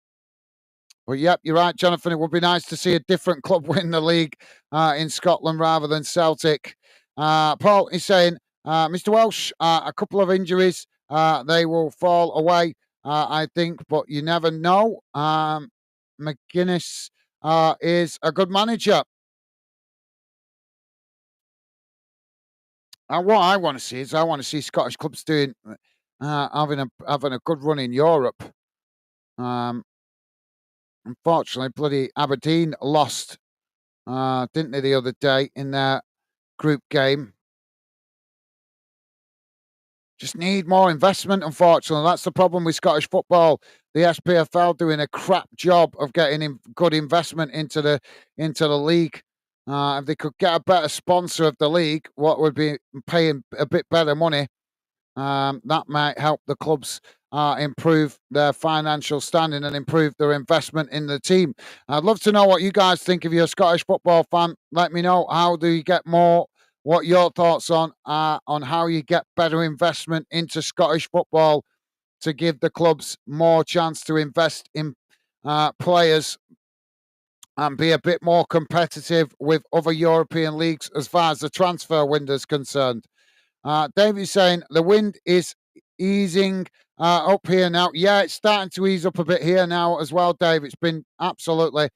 But yep, you're right, Jonathan. It would be nice to see a different club win the league in Scotland rather than Celtic. Paul is saying, Mr. Welsh, a couple of injuries, they will fall away, I think, but you never know. McGuinness is a good manager. What I want to see is I want to see Scottish clubs doing having a good run in Europe. Unfortunately, bloody Aberdeen lost, didn't they, the other day in their group game? Just need more investment, unfortunately. That's the problem with Scottish football. The SPFL doing a crap job of getting good investment into the league. If they could get a better sponsor of the league, what would be paying a bit better money, that might help the clubs improve their financial standing and improve their investment in the team. I'd love to know what you guys think. If you're a Scottish football fan, let me know. How do you get more? What your thoughts on how you get better investment into Scottish football to give the clubs more chance to invest in players and be a bit more competitive with other European leagues as far as the transfer window is concerned. David's saying the wind is easing up here now. Yeah, it's starting to ease up a bit here now as well, Dave. It's been absolutely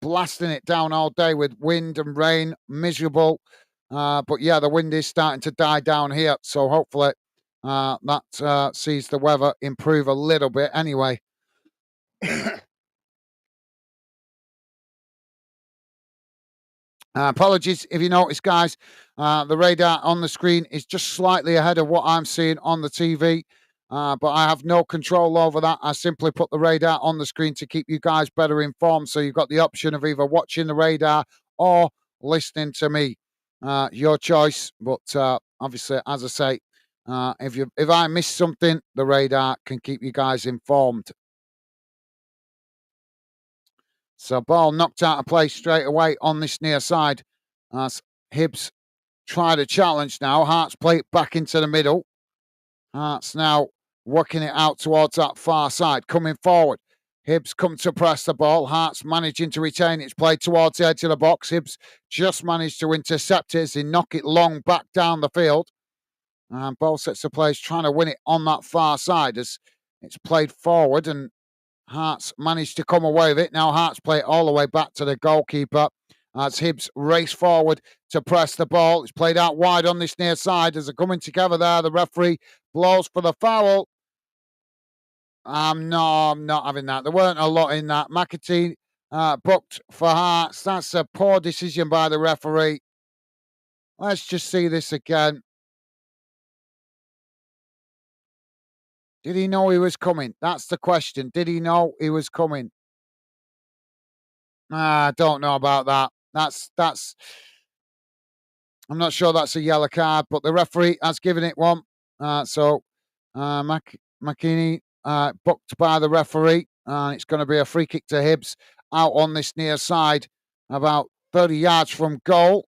blasting it down all day with wind and rain, miserable. But yeah, the wind is starting to die down here. So hopefully that sees the weather improve a little bit anyway. Apologies if you notice, guys. The radar on the screen is just slightly ahead of what I'm seeing on the TV, but I have no control over that. I simply put the radar on the screen to keep you guys better informed. So you've got the option of either watching the radar or listening to me. Your choice. But obviously, as I say, if I miss something, the radar can keep you guys informed. So ball knocked out of play straight away on this near side. As Hibbs try to challenge now. Hearts play it back into the middle. Hearts now working it out towards that far side, coming forward. Hibbs come to press the ball. Hearts managing to retain its play towards the edge of the box. Hibbs just managed to intercept it as he knock it long back down the field. And ball sets the players trying to win it on that far side as it's played forward and Hearts managed to come away with it. Now Hearts play it all the way back to the goalkeeper as Hibbs race forward to press the ball. It's played out wide on this near side as they're coming together there. The referee blows for the foul. No, I'm not having that. There weren't a lot in that. McAtee booked for Hearts. That's a poor decision by the referee. Let's just see this again. Did he know he was coming? That's the question. Did he know he was coming? I don't know about that. That's. I'm not sure that's a yellow card, but the referee has given it one. McKinney booked by the referee, and it's going to be a free kick to Hibs out on this near side, about 30 yards from goal.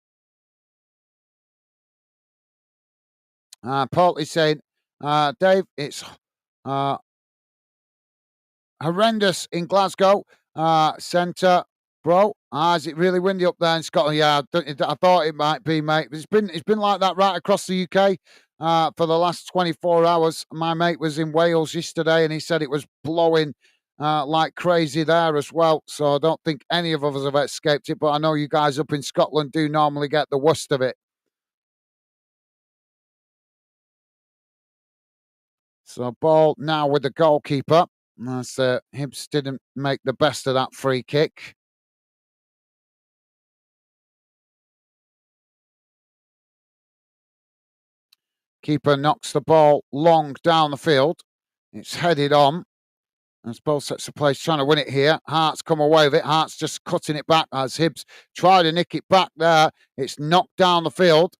Paul is saying, Dave, it's horrendous in Glasgow centre, bro. Is it really windy up there in Scotland? Yeah, I thought it might be, mate. It's been like that right across the UK for the last 24 hours. My mate was in Wales yesterday, and he said it was blowing like crazy there as well. So I don't think any of us have escaped it. But I know you guys up in Scotland do normally get the worst of it. So ball now with the goalkeeper. As Hibs didn't make the best of that free kick. Keeper knocks the ball long down the field. It's headed on. As ball sets the place, trying to win it here. Hearts come away with it. Hearts just cutting it back as Hibs try to nick it back there. It's knocked down the field.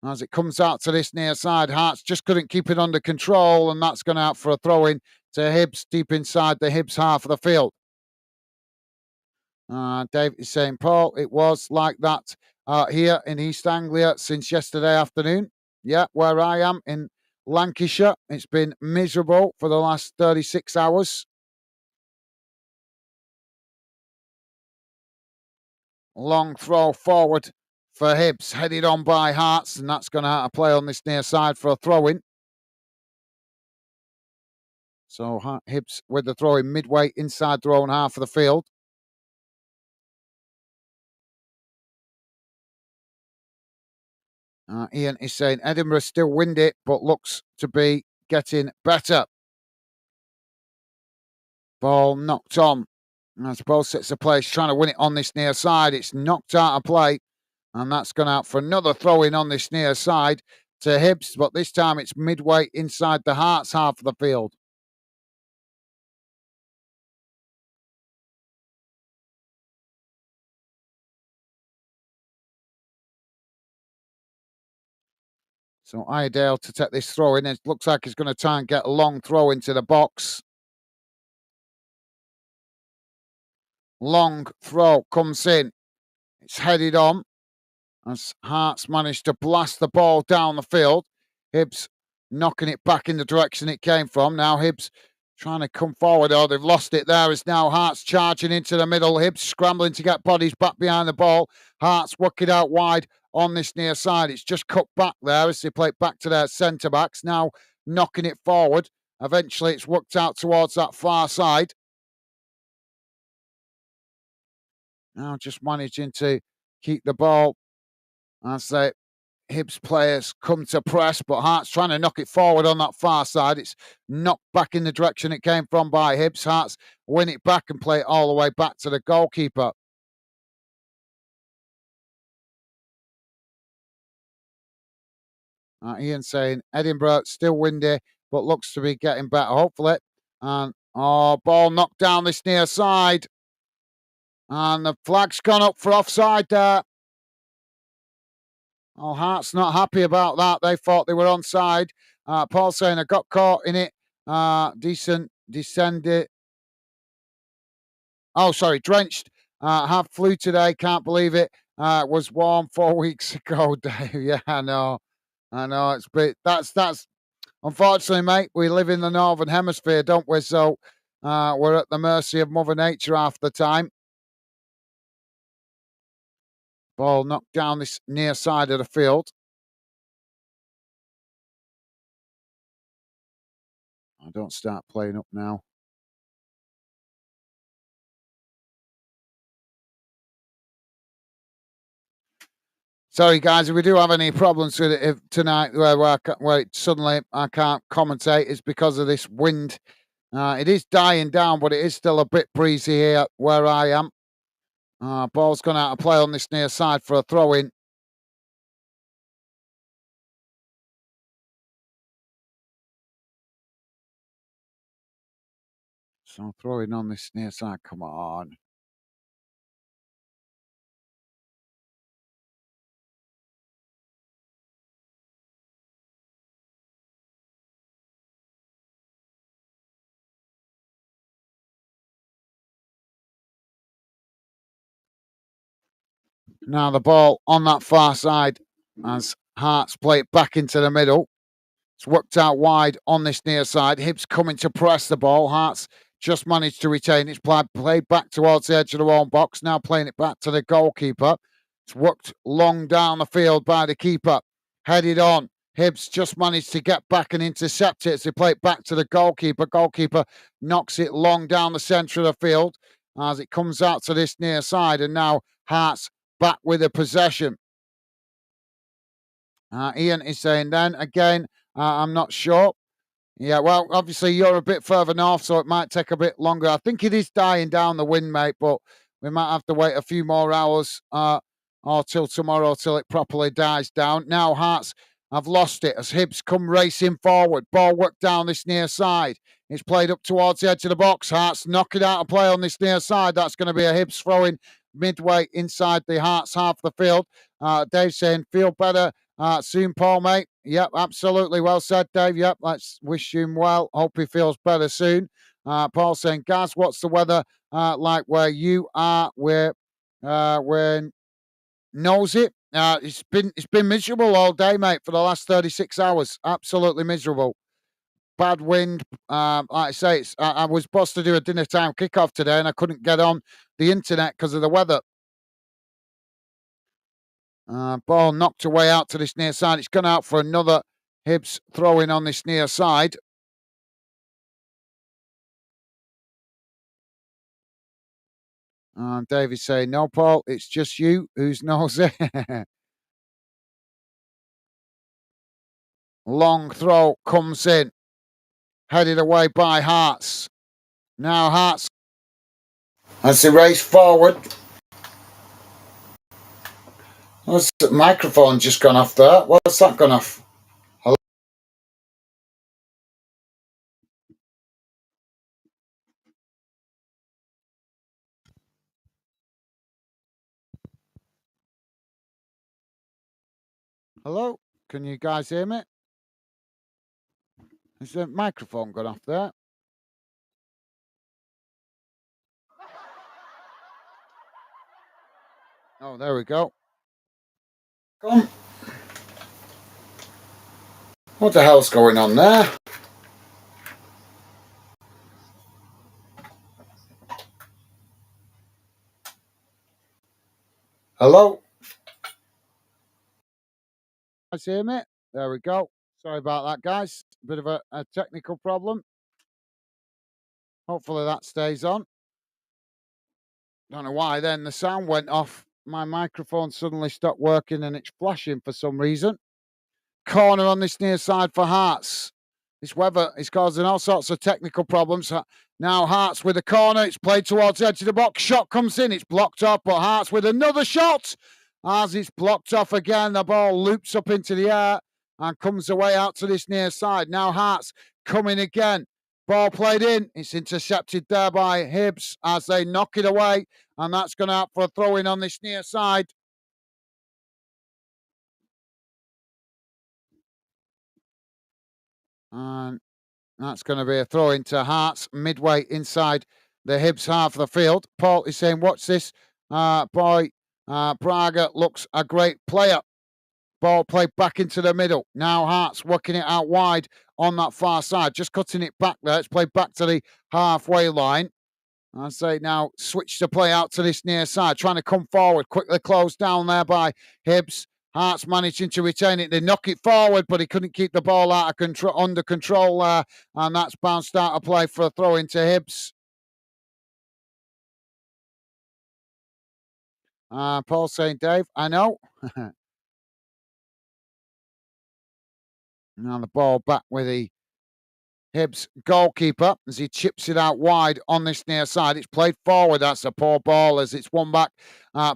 As it comes out to this near side, Hearts just couldn't keep it under control, and that's gone out for a throw-in to Hibs deep inside the Hibs half of the field. Dave is saying, Paul, it was like that here in East Anglia since yesterday afternoon. Yeah, where I am in Lancashire, it's been miserable for the last 36 hours. Long throw forward for Hibs, headed on by Hearts, and that's going to have to play on this near side for a throw-in. So Hibs with the throw-in midway inside their own half of the field. Ian is saying Edinburgh still windy, but looks to be getting better. Ball knocked on. As ball sets the place, trying to win it on this near side. It's knocked out of play, and that's gone out for another throw-in on this near side to Hibs, but this time it's midway inside the Hearts half of the field. So Iredale to take this throw in. It looks like he's going to try and get a long throw into the box. Long throw comes in. It's headed on as Hearts managed to blast the ball down the field. Hibs knocking it back in the direction it came from. Now Hibs trying to come forward. Oh, they've lost it there. It's now Hearts charging into the middle. Hibs scrambling to get bodies back behind the ball. Hearts work it out wide on this near side. It's just cut back there as they play it back to their centre-backs. Now knocking it forward. Eventually it's worked out towards that far side. Now just managing to keep the ball as the Hibs players come to press, but Hearts trying to knock it forward on that far side. It's knocked back in the direction it came from by Hibs. Hearts win it back and play it all the way back to the goalkeeper. Ian saying Edinburgh still windy, but looks to be getting better, hopefully. And ball knocked down this near side. And the flag's gone up for offside there. Oh, Hearts not happy about that. They thought they were onside. Paul saying I got caught in it. Descended. Oh, sorry, drenched. Have flu today. Can't believe it. Was warm 4 weeks ago, Dave. Yeah, I know. It's that's unfortunately, mate. We live in the northern hemisphere, don't we? So we're at the mercy of Mother Nature half the time. Ball knocked down this near side of the field. I don't start playing up now. Sorry, guys, if we do have any problems with it tonight where suddenly I can't commentate, it's because of this wind. It is dying down, but it is still a bit breezy here where I am. Ball's gone out of play on this near side for a throw-in. So throwing on this near side. Come on. Now the ball on that far side as Hearts play it back into the middle. It's worked out wide on this near side. Hibs coming to press the ball. Hearts just managed to retain it. Played back towards the edge of their own box. Now playing it back to the goalkeeper. It's worked long down the field by the keeper. Headed on. Hibs just managed to get back and intercept it as they play it back to the goalkeeper. Goalkeeper knocks it long down the centre of the field as it comes out to this near side. And now Hearts back with the possession. Ian is saying then again, I'm not sure. Yeah, well, obviously you're a bit further north, so it might take a bit longer. I think it is dying down the wind, mate, but we might have to wait a few more hours or till tomorrow till it properly dies down. Now Hearts have lost it as Hibs come racing forward. Ball worked down this near side. It's played up towards the edge of the box. Hearts knock it out of play on this near side. That's going to be a Hibs throw-in midway inside the Hearts half of the field. Dave saying, feel better soon, Paul, mate. Yep, absolutely. Well said, Dave. Yep, let's wish him well. Hope he feels better soon. Paul saying, Gaz, what's the weather like where you are? We're knows it. It's been miserable all day, mate, for the last 36 hours. Absolutely miserable. Bad wind. Like I say, I was supposed to do a dinner time kickoff today, and I couldn't get on the internet because of the weather. Ball knocked away out to this near side. It's gone out for another Hibs throw-in on this near side. And David's saying, no, Paul, it's just you who's nosy. Long throw comes in. Headed away by Hearts. Now Hearts, as they race forward. What's the microphone just gone off there? What's that gone off? Hello? Hello? Can you guys hear me? Has the microphone gone off there? Oh, there we go. Come. What the hell's going on there? Hello? Guys hear me? There we go. Sorry about that, guys. Bit of a technical problem. Hopefully that stays on. Don't know why then the sound went off. My microphone suddenly stopped working and it's flashing for some reason. Corner on this near side for Hearts. This weather is causing all sorts of technical problems. Now Hearts with a corner. It's played towards the edge of the box. Shot comes in. It's blocked off, but Hearts with another shot. As it's blocked off again, the ball loops up into the air and comes away out to this near side. Now Hearts coming again. Ball played in. It's intercepted there by Hibs as they knock it away. And that's gone out for a throw-in on this near side. And that's going to be a throw into Hearts midway inside the Hibs half of the field. Paul is saying, watch this. Braga looks a great player. Ball played back into the middle. Now Hearts working it out wide on that far side. Just cutting it back there. It's played back to the halfway line. I say now switch the play out to this near side. Trying to come forward. Quickly closed down there by Hibs. Hearts managing to retain it. They knock it forward, but he couldn't keep the ball out of control, under control there. And that's bounced out of play for a throw into Hibs. Paul saying, Dave, I know. Now the ball back with the Hibs goalkeeper as he chips it out wide on this near side. It's played forward. That's a poor ball as it's won back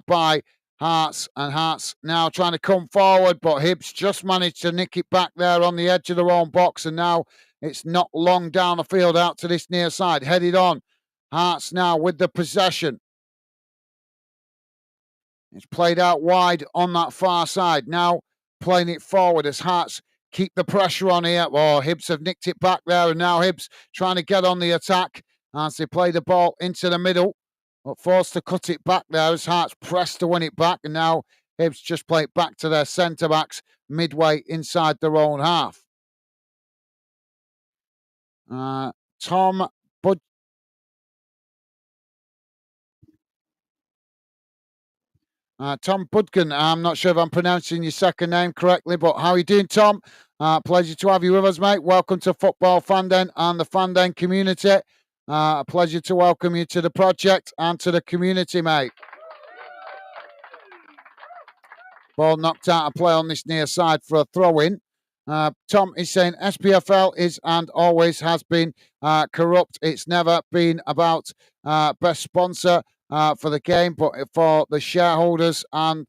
by Hearts. And Hearts now trying to come forward, but Hibs just managed to nick it back there on the edge of their own box. And now it's not long down the field out to this near side. Headed on. Hearts now with the possession. It's played out wide on that far side. Now playing it forward as Hearts keep the pressure on here. Oh, Hibs have nicked it back there, and now Hibs trying to get on the attack as they play the ball into the middle, but forced to cut it back there as Hearts press to win it back, and now Hibs just play it back to their centre-backs midway inside their own half. Tom Budkin, I'm not sure if I'm pronouncing your second name correctly, but how are you doing, Tom? Pleasure to have you with us, mate. Welcome to Football Fanden and the Fanden community. A pleasure to welcome you to the project and to the community, mate. Ball knocked out of play on this near side for a throw-in. Tom is saying SPFL is and always has been corrupt. It's never been about best sponsor for the game, but for the shareholders and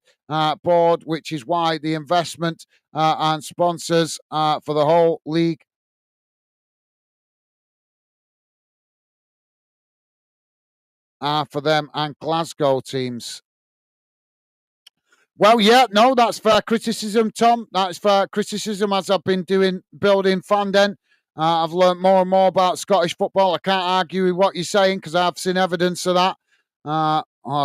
board, which is why the investment and sponsors for the whole league are for them and Glasgow teams. Well, yeah, no, that's fair criticism, Tom. That's fair criticism as I've been building Fanden. I've learned more and more about Scottish football. I can't argue with what you're saying because I've seen evidence of that.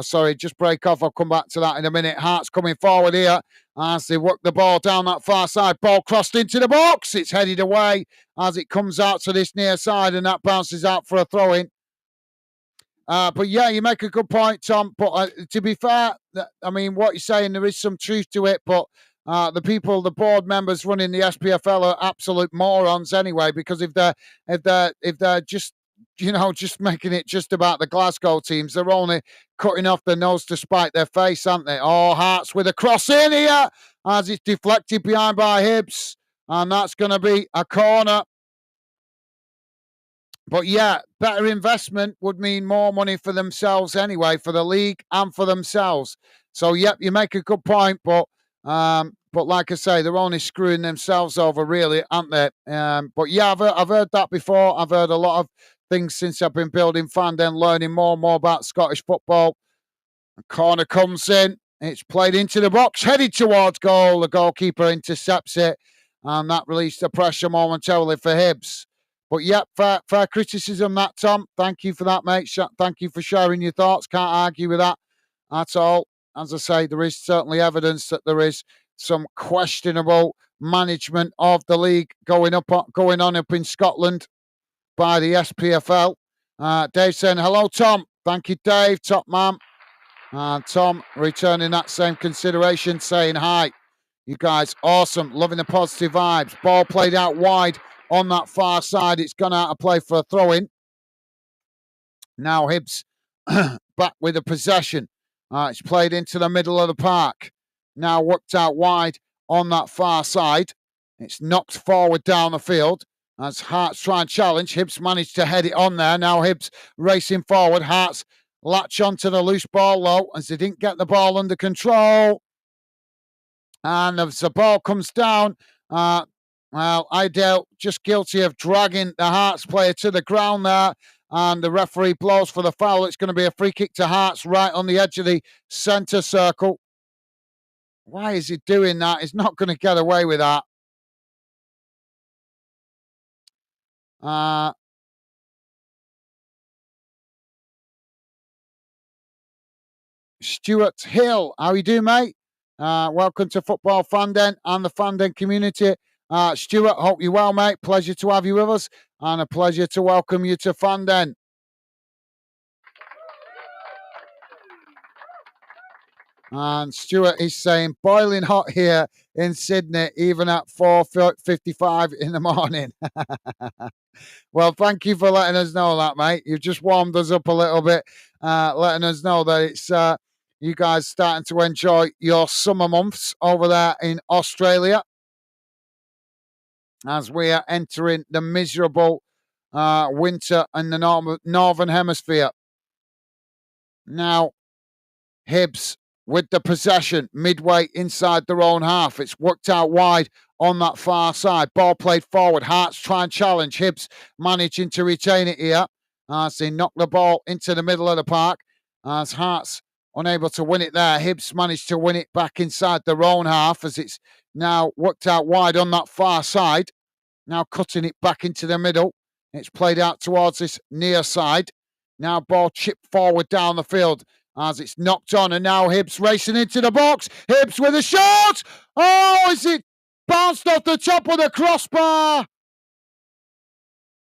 Sorry, just break off. I'll come back to that in a minute. Hearts coming forward here as they work the ball down that far side. Ball crossed into the box. It's headed away as it comes out to this near side, and that bounces out for a throw-in. But yeah, you make a good point, Tom. But to be fair, I mean, what you're saying, there is some truth to it. But the board members running the SPFL are absolute morons anyway. Because if they're just just making it just about the Glasgow teams, they're only cutting off their nose to spite their face, aren't they? Oh, Hearts with a cross in here as it's deflected behind by Hibs, and that's going to be a corner. But yeah, better investment would mean more money for themselves anyway, for the league and for themselves. So, yep, you make a good point, but like I say, they're only screwing themselves over, really, aren't they? But yeah, I've heard that before. I've heard a lot of things since I've been building Fanden, learning more and more about Scottish football. A corner comes in. It's played into the box, headed towards goal. The goalkeeper intercepts it, and that released the pressure momentarily for Hibs. But yeah, fair criticism that, Tom. Thank you for that, mate. Thank you for sharing your thoughts. Can't argue with that at all. As I say, there is certainly evidence that there is some questionable management of the league going on up in Scotland by the SPFL. Dave saying, hello, Tom. Thank you, Dave. Top man. And Tom returning that same consideration, saying hi. You guys, awesome. Loving the positive vibes. Ball played out wide on that far side. It's gone out of play for a throw-in. Now Hibs back with the possession. It's played into the middle of the park. Now worked out wide on that far side. It's knocked forward down the field as Hearts try and challenge. Hibs managed to head it on there. Now Hibs racing forward. Hearts latch onto the loose ball low as they didn't get the ball under control. And as the ball comes down, Idale just guilty of dragging the Hearts player to the ground there. And the referee blows for the foul. It's going to be a free kick to Hearts right on the edge of the centre circle. Why is he doing that? He's not going to get away with that. Stuart Hill, how you doing, mate? Welcome to Football Fanden and the Fanden community. Stuart, hope you're well, mate. Pleasure to have you with us and a pleasure to welcome you to Fanden. And Stuart is saying, boiling hot here in Sydney, even at 4:55 in the morning. Well, thank you for letting us know that, mate. You've just warmed us up a little bit, letting us know that it's you guys starting to enjoy your summer months over there in Australia as we are entering the miserable winter in the northern hemisphere. Now, Hibs with the possession midway inside their own half. It's worked out wide on that far side. Ball played forward. Hearts try and challenge. Hibs managing to retain it here as they knock the ball into the middle of the park. As Hearts unable to win it there. Hibs managed to win it back inside their own half as it's now worked out wide on that far side. Now cutting it back into the middle. It's played out towards this near side. Now ball chipped forward down the field as it's knocked on, and now Hibs racing into the box. Hibs with a shot. Oh, is it bounced off the top of the crossbar?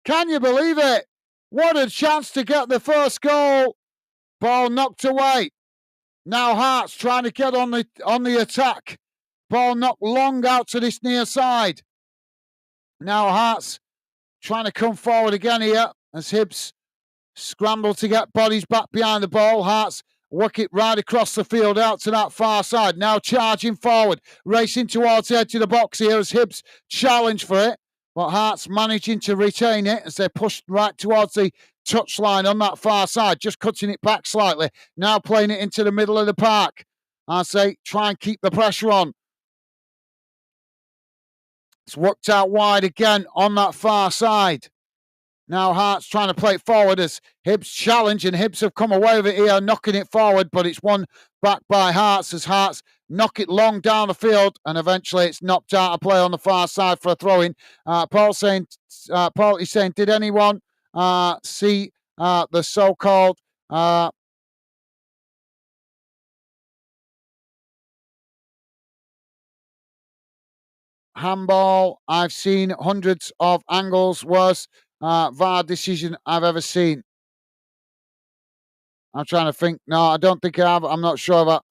Can you believe it? What a chance to get the first goal. Ball knocked away. Now Hearts trying to get on the attack. Ball knocked long out to this near side. Now Hearts trying to come forward again here as Hibs scramble to get bodies back behind the ball. Hearts work it right across the field out to that far side. Now charging forward, racing towards the edge of the box here as Hibs challenge for it. But Hearts managing to retain it as they push right towards the touchline on that far side, just cutting it back slightly. Now playing it into the middle of the park as they try and keep the pressure on. It's worked out wide again on that far side. Now Hearts trying to play it forward as Hibs challenge, and Hibs have come away with it here, knocking it forward, but it's won back by Hearts as Hearts knock it long down the field, and eventually it's knocked out of play on the far side for a throw-in. Paul is saying, did anyone see the so-called handball? I've seen hundreds of angles, worse VAR decision I've ever seen. I'm trying to think. No, I don't think I have. I'm not sure about.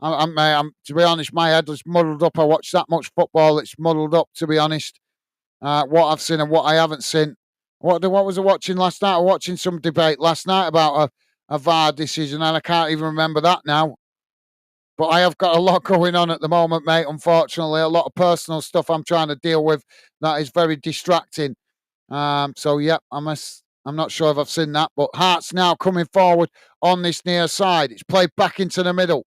I'm to be honest, my head is muddled up. I watch that much football; it's muddled up. To be honest, what I've seen and what I haven't seen. What was I watching last night? I was watching some debate last night about a VAR decision, and I can't even remember that now. But I have got a lot going on at the moment, mate. Unfortunately, a lot of personal stuff I'm trying to deal with that is very distracting. So yeah, I'm not sure if I've seen that, but Hearts now coming forward on this near side. It's played back into the middle.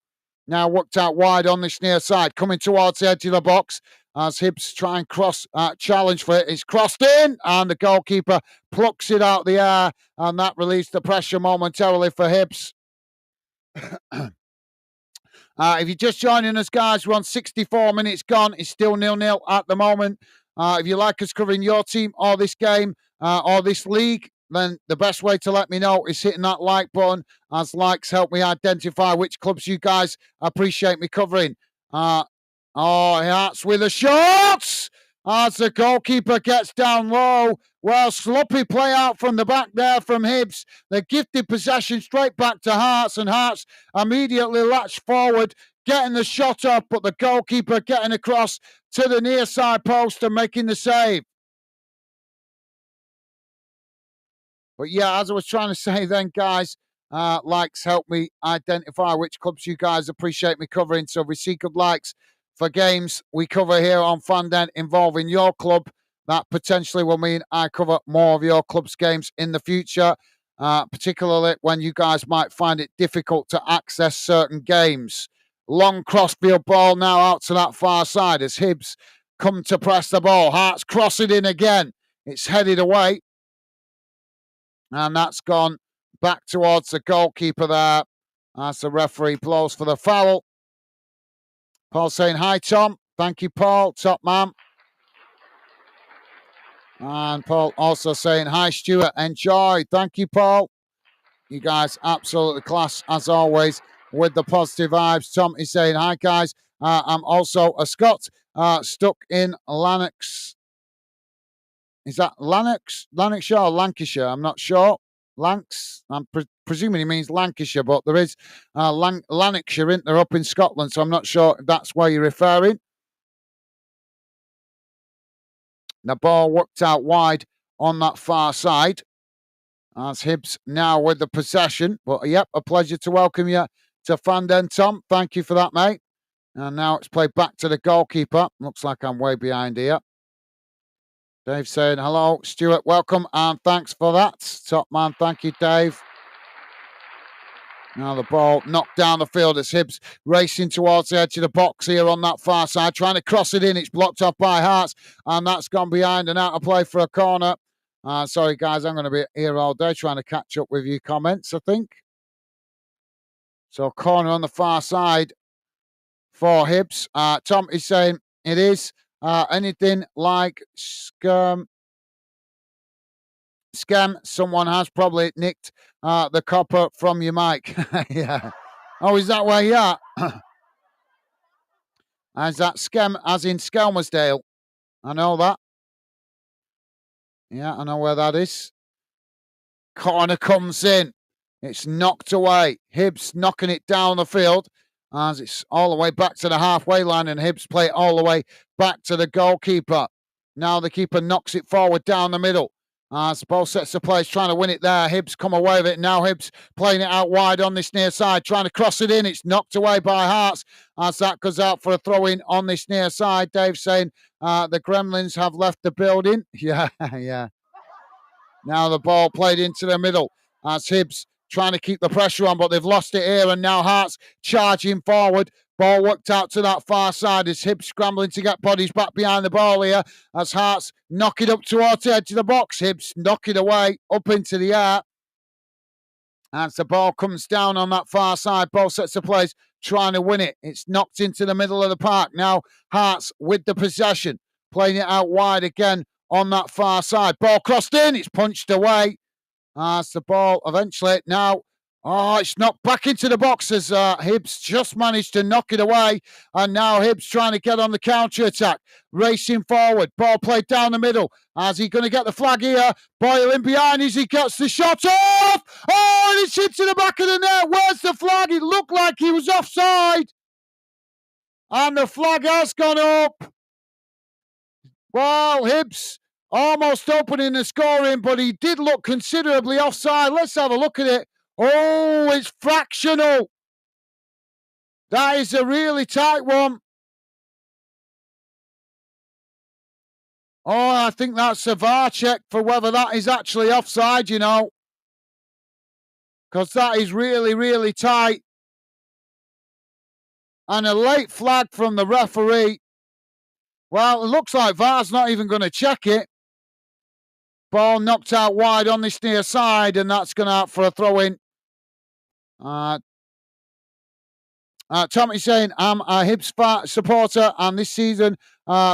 Now worked out wide on this near side, coming towards the edge of the box as Hibs try and cross challenge for it. It's crossed in, and the goalkeeper plucks it out the air, and that relieves the pressure momentarily for Hibs. If you're just joining us, guys, we're on 64 minutes gone. It's still 0-0 at the moment. If you like us covering your team or this game or this league, then the best way to let me know is hitting that like button, as likes help me identify which clubs you guys appreciate me covering. Hearts with a shot as the goalkeeper gets down low. Well, sloppy play out from the back there from Hibs. They gifted possession straight back to Hearts, and Hearts immediately latched forward, getting the shot up, but the goalkeeper getting across to the near side post and making the save. But yeah, as I was trying to say then, guys, likes help me identify which clubs you guys appreciate me covering. So if we see good likes for games we cover here on FanDen involving your club, that potentially will mean I cover more of your club's games in the future, particularly when you guys might find it difficult to access certain games. Long crossfield ball now out to that far side as Hibs come to press the ball. Hearts cross it in again. It's headed away. And that's gone back towards the goalkeeper there as the referee blows for the foul. Paul saying, hi, Tom. Thank you, Paul. Top man. And Paul also saying, hi, Stuart. Enjoy. Thank you, Paul. You guys absolutely class, as always, with the positive vibes. Tom is saying, hi, guys. I'm also a Scot stuck in Lanarkshire. Is that Lanarkshire or Lancashire? I'm not sure. Lancs. I'm presuming he means Lancashire, but there is Lanarkshire, isn't there, up in Scotland, so I'm not sure if that's where you're referring. The ball worked out wide on that far side as Hibs now with the possession. But, yep, a pleasure to welcome you to FanDen, Tom. Thank you for that, mate. And now it's played back to the goalkeeper. Looks like I'm way behind here. Dave saying, hello, Stuart, welcome, and thanks for that. Top man, thank you, Dave. Now the ball knocked down the field as Hibs racing towards the edge of the box here on that far side, trying to cross it in. It's blocked off by Hearts, and that's gone behind and out of play for a corner. Sorry, guys, I'm going to be here all day trying to catch up with your comments, I think. So, corner on the far side for Hibs. Tom is saying it is anything like scam. Someone has probably nicked the copper from your mic. Yeah. Oh, is that where you are? Is that scam as in Skelmersdale? I know that. Yeah, I know where that is. Corner comes in. It's knocked away. Hibs knocking it down the field as it's all the way back to the halfway line, and Hibs play it all the way back to the goalkeeper. Now the keeper knocks it forward down the middle. As both sets of players trying to win it there. Hibs come away with it. Now Hibs playing it out wide on this near side, trying to cross it in. It's knocked away by Hearts as that goes out for a throw-in on this near side. Dave saying the Gremlins have left the building. Yeah, yeah. Now the ball played into the middle as Hibs trying to keep the pressure on, but they've lost it here, and now Hearts charging forward. Ball worked out to that far side as Hibs scrambling to get bodies back behind the ball here as Hearts knock it up towards the edge of the box. Hibs knock it away up into the air. As the ball comes down on that far side, both sets of players trying to win it. It's knocked into the middle of the park. Now Hearts with the possession, playing it out wide again on that far side. Ball crossed in, it's punched away. As the ball eventually now, it's knocked back into the box as Hibs just managed to knock it away. And now Hibs trying to get on the counter-attack, racing forward. Ball played down the middle. As he going to get the flag here? Boyle in behind as he gets the shot off. Oh, and it's hit to the back of the net. Where's the flag? It looked like he was offside. And the flag has gone up. Well, Hibs almost opening the scoring, but he did look considerably offside. Let's have a look at it. Oh, it's fractional. That is a really tight one. Oh, I think that's a VAR check for whether that is actually offside, you know. Because that is really, really tight. And a late flag from the referee. Well, it looks like VAR's not even going to check it. Ball knocked out wide on this near side, and that's gone out for a throw-in. Tommy's saying, I'm a Hibs supporter, and this season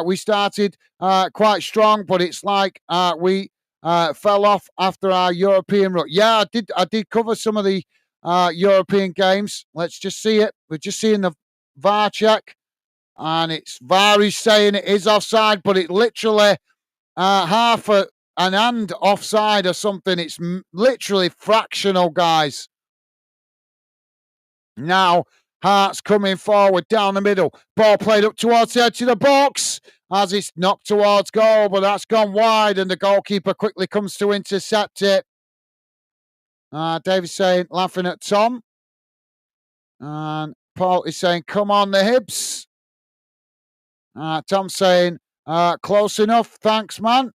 we started quite strong, but it's like we fell off after our European run. Yeah, I did cover some of the European games. Let's just see it. We're just seeing the VAR check, and it's VAR is saying it is offside, but it literally half an hand offside or something. It's literally fractional, guys. Now Hearts coming forward down the middle. Ball played up towards the edge of the box as it's knocked towards goal, but that's gone wide, and the goalkeeper quickly comes to intercept it. David's saying, laughing at Tom. And Paul is saying, come on, the Hibs. Tom saying, close enough. Thanks, man.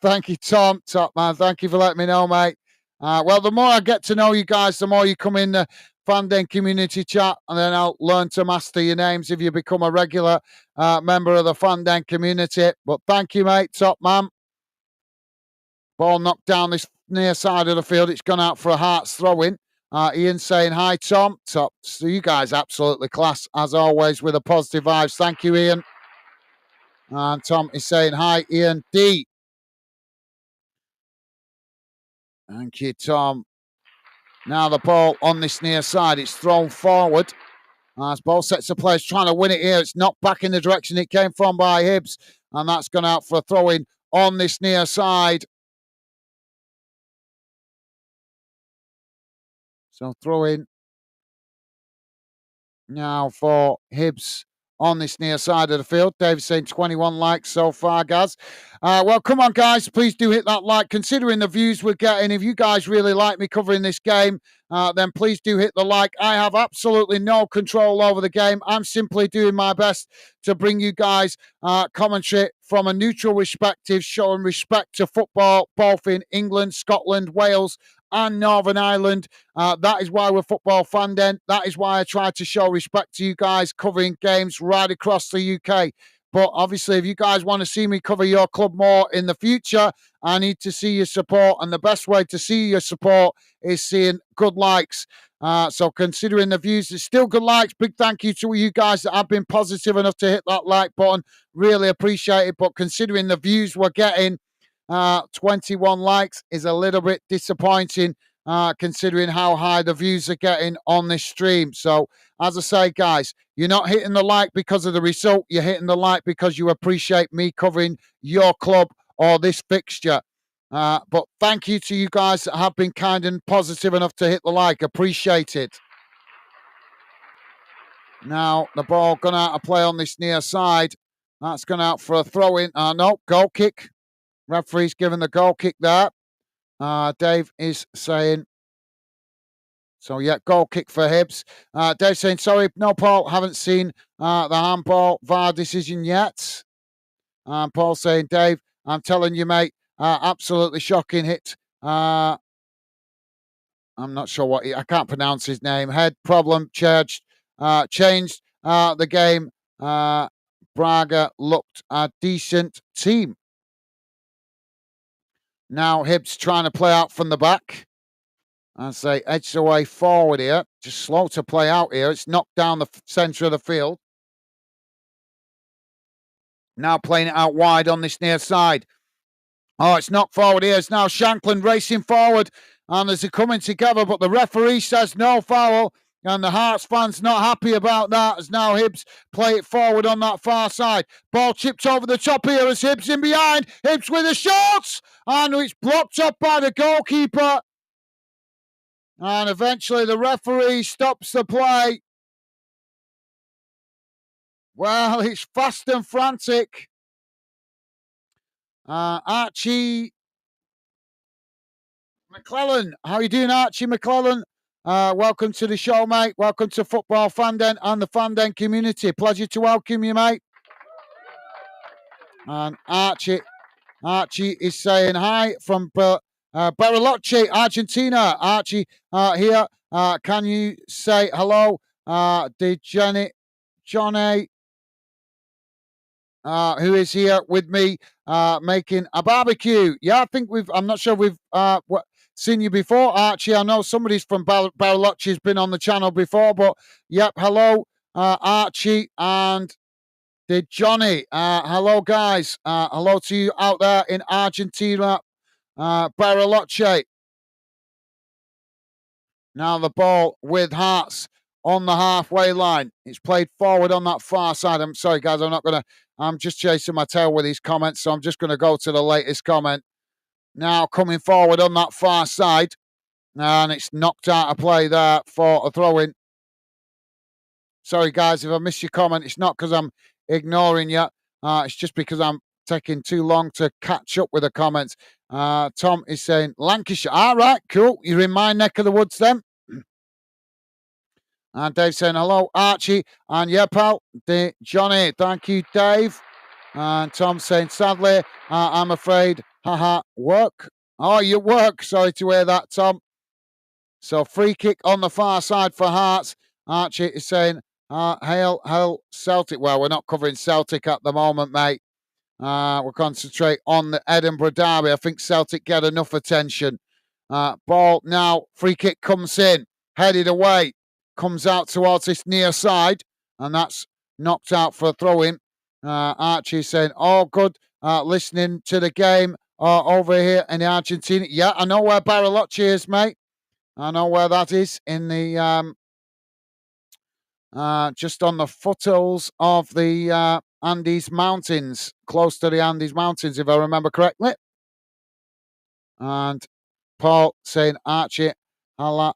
Thank you, Tom. Top man. Thank you for letting me know, mate. Well, the more I get to know you guys, the more you come in the Fanden community chat, and then I'll learn to master your names if you become a regular member of the Fanden community. But thank you, mate. Top man. Ball knocked down this near side of the field. It's gone out for a Hearts throw-in. Ian saying, hi, Tom. Top. So you guys absolutely class, as always, with the positive vibes. Thank you, Ian. And Tom is saying, hi, Ian D. Thank you, Tom. Now the ball on this near side. It's thrown forward. As both sets of players trying to win it here. It's knocked back in the direction it came from by Hibs. And that's gone out for a throw-in on this near side. So throw-in now for Hibs on this near side of the field. Dave's saying 21 likes so far, guys. Well, come on, guys. Please do hit that like. Considering the views we're getting, if you guys really like me covering this game, then please do hit the like. I have absolutely no control over the game. I'm simply doing my best to bring you guys commentary from a neutral perspective, showing respect to football, both in England, Scotland, Wales, and Northern Ireland. That is why we're Football Fanden. That is why I try to show respect to you guys covering games right across the UK. But obviously, if you guys want to see me cover your club more in the future, I need to see your support. And the best way to see your support is seeing good likes. So considering the views, it's still good likes. Big thank you to you guys that have been positive enough to hit that like button. Really appreciate it. But considering the views we're getting, 21 likes is a little bit disappointing, considering how high the views are getting on this stream. So, as I say, guys, you're not hitting the like because of the result. You're hitting the like because you appreciate me covering your club or this fixture. But thank you to you guys that have been kind and positive enough to hit the like. Appreciate it. Now, the ball gone out of play on this near side. That's gone out for a throw-in. No, goal kick. Referee's given the goal kick there. Dave is saying... So, yeah, goal kick for Hibs. Dave saying, sorry, no, Paul, haven't seen the handball VAR decision yet. Paul saying, Dave, I'm telling you, mate, absolutely shocking hit. I'm not sure what I can't pronounce his name. Head problem changed the game. Braga looked a decent team. Now Hibs trying to play out from the back. As they edge their way forward here. Just slow to play out here. It's knocked down the centre of the field. Now playing it out wide on this near side. Oh, it's knocked forward here. It's now Shankland racing forward. And they're coming together, but the referee says no foul. And the Hearts fans not happy about that as now Hibs play it forward on that far side. Ball chipped over the top here as Hibs in behind. Hibs with a shot. And it's blocked up by the goalkeeper. And eventually the referee stops the play. Well, it's fast and frantic. Archie McClellan. How are you doing, Archie McClellan? Welcome to the show, mate. Welcome to Football Fanden and the Fanden community. Pleasure to welcome you, mate. And Archie is saying hi from Bariloche, Argentina. Archie here. Can you say hello? Did Johnny, who is here with me making a barbecue? Yeah, I think I'm not sure we've seen you before, Archie. I know somebody's from Bariloche has been on the channel before, but yep, hello, Archie and did Johnny. Hello, guys. Hello to you out there in Argentina, Bariloche. Now the ball with Hearts on the halfway line. It's played forward on that far side. I'm sorry, guys. I'm just chasing my tail with these comments, so I'm just going to go to the latest comment. Now coming forward on that far side. And it's knocked out of play there for a throw-in. Sorry, guys, if I missed your comment, it's not because I'm ignoring you. It's just because I'm taking too long to catch up with the comments. Tom is saying Lancashire. All right, cool. You're in my neck of the woods then. And Dave saying hello, Archie. And yeah, pal, Johnny. Thank you, Dave. And Tom saying sadly, I'm afraid, work. Oh, you work. Sorry to hear that, Tom. So free kick on the far side for Hearts. Archie is saying, hail Celtic. Well, we're not covering Celtic at the moment, mate. We'll concentrate on the Edinburgh derby. I think Celtic get enough attention. Ball now, free kick comes in, headed away, comes out towards this near side, and that's knocked out for a throw-in. Archie saying, oh, good, listening to the game over here in Argentina. Yeah, I know where Bariloche is, mate. I know where that is in the just on the foothills of the Andes Mountains, close to the Andes Mountains, if I remember correctly. And Paul saying, Archie, holla.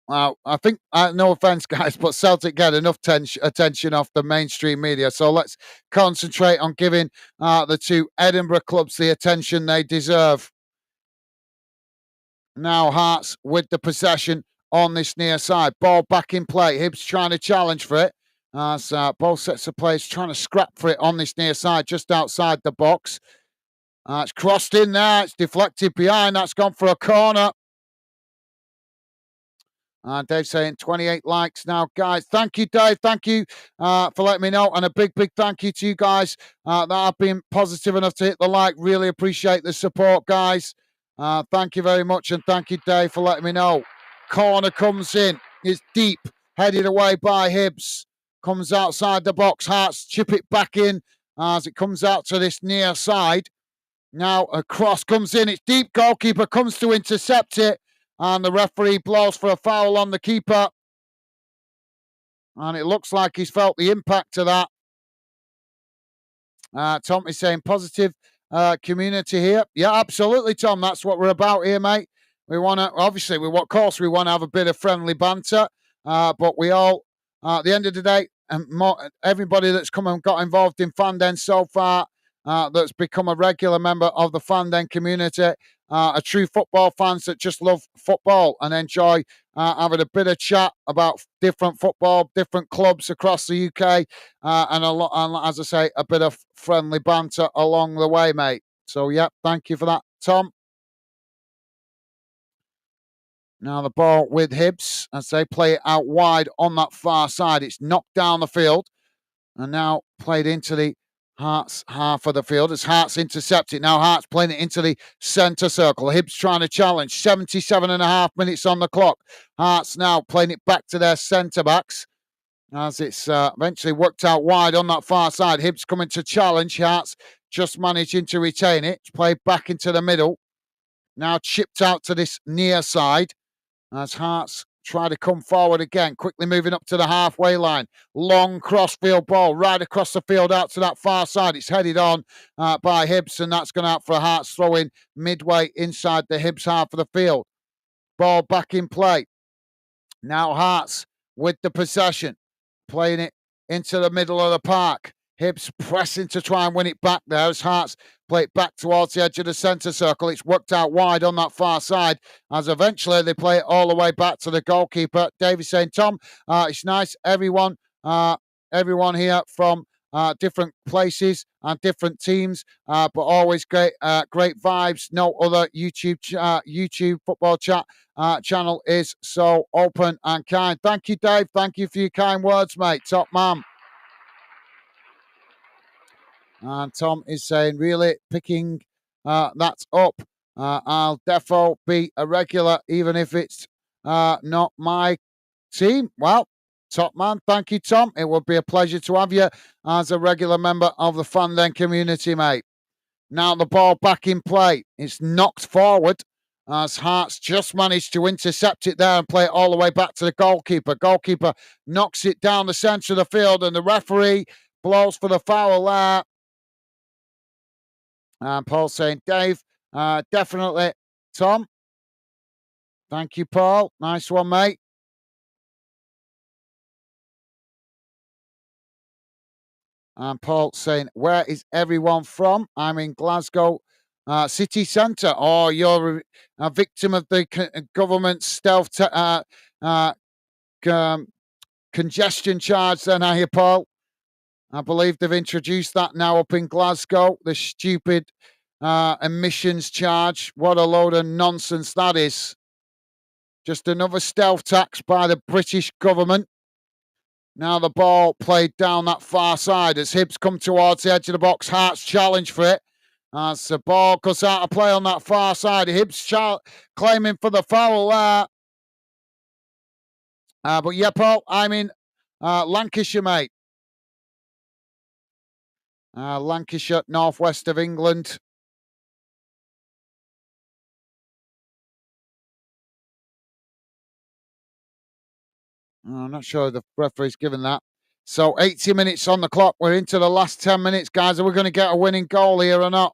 Well, I think, no offence, guys, but Celtic get enough attention off the mainstream media. So let's concentrate on giving the two Edinburgh clubs the attention they deserve. Now Hearts with the possession on this near side. Ball back in play. Hibs trying to challenge for it. As both sets of players trying to scrap for it on this near side, just outside the box. It's crossed in there. It's deflected behind. That's gone for a corner. Dave saying 28 likes now, guys. Thank you, Dave. Thank you for letting me know. And a big, big thank you to you guys that have been positive enough to hit the like. Really appreciate the support, guys. Thank you very much. And thank you, Dave, for letting me know. Corner comes in. It's deep. Headed away by Hibs. Comes outside the box. Hearts chip it back in as it comes out to this near side. Now a cross comes in. It's deep. Goalkeeper comes to intercept it. And the referee blows for a foul on the keeper. And it looks like he's felt the impact of that. Tom is saying positive community here. Yeah, absolutely, Tom. That's what we're about here, mate. We want to, obviously, of course, we want to have a bit of friendly banter. But we all, at the end of the day, everybody that's come and got involved in Fanden so far, that's become a regular member of the Fanden community, are true football fans that just love football and enjoy having a bit of chat about different football, different clubs across the UK, and as I say, a bit of friendly banter along the way, mate. So, yeah, thank you for that, Tom. Now the ball with Hibs as they play it out wide on that far side. It's knocked down the field and now played into the Hearts half of the field as Hearts intercept it. Now Hearts playing it into the centre circle. Hibs trying to challenge. 77.5 minutes on the clock. Hearts now playing it back to their centre backs as it's eventually worked out wide on that far side. Hibs coming to challenge. Hearts just managing to retain it. It's played back into the middle. Now chipped out to this near side as Hearts try to come forward again, quickly moving up to the halfway line. Long crossfield ball right across the field out to that far side. It's headed on by Hibs, and that's gone out for a Hearts throw-in midway inside the Hibs half of the field. Ball back in play. Now Hearts with the possession, playing it into the middle of the park. Hibs pressing to try and win it back there as Hearts play it back towards the edge of the centre circle. It's worked out wide on that far side as eventually they play it all the way back to the goalkeeper. David saying, Tom, it's nice. Everyone here from different places and different teams, but always great vibes. No other YouTube football chat channel is so open and kind. Thank you, Dave. Thank you for your kind words, mate. Top man. And Tom is saying, really picking that up. I'll defo be a regular, even if it's not my team. Well, top man, thank you, Tom. It would be a pleasure to have you as a regular member of the Fanden community, mate. Now the ball back in play. It's knocked forward as Hearts just managed to intercept it there and play it all the way back to the goalkeeper. Goalkeeper knocks it down the centre of the field and the referee blows for the foul there. And Paul saying, Dave, definitely. Tom, thank you, Paul. Nice one, mate. And Paul saying, where is everyone from? I'm in Glasgow city centre. Oh, you're a victim of the government stealth congestion charge then, are you, Paul? I believe they've introduced that now up in Glasgow, the stupid emissions charge. What a load of nonsense that is. Just another stealth tax by the British government. Now the ball played down that far side as Hibs come towards the edge of the box. Hearts challenge for it. As the ball goes out of play on that far side. Hibs claiming for the foul there. But yeah, Paul, I'm in Lancashire, mate. Lancashire, northwest of England. I'm not sure the referee's given that. So 80 minutes on the clock. We're into the last 10 minutes, guys. Are we going to get a winning goal here or not?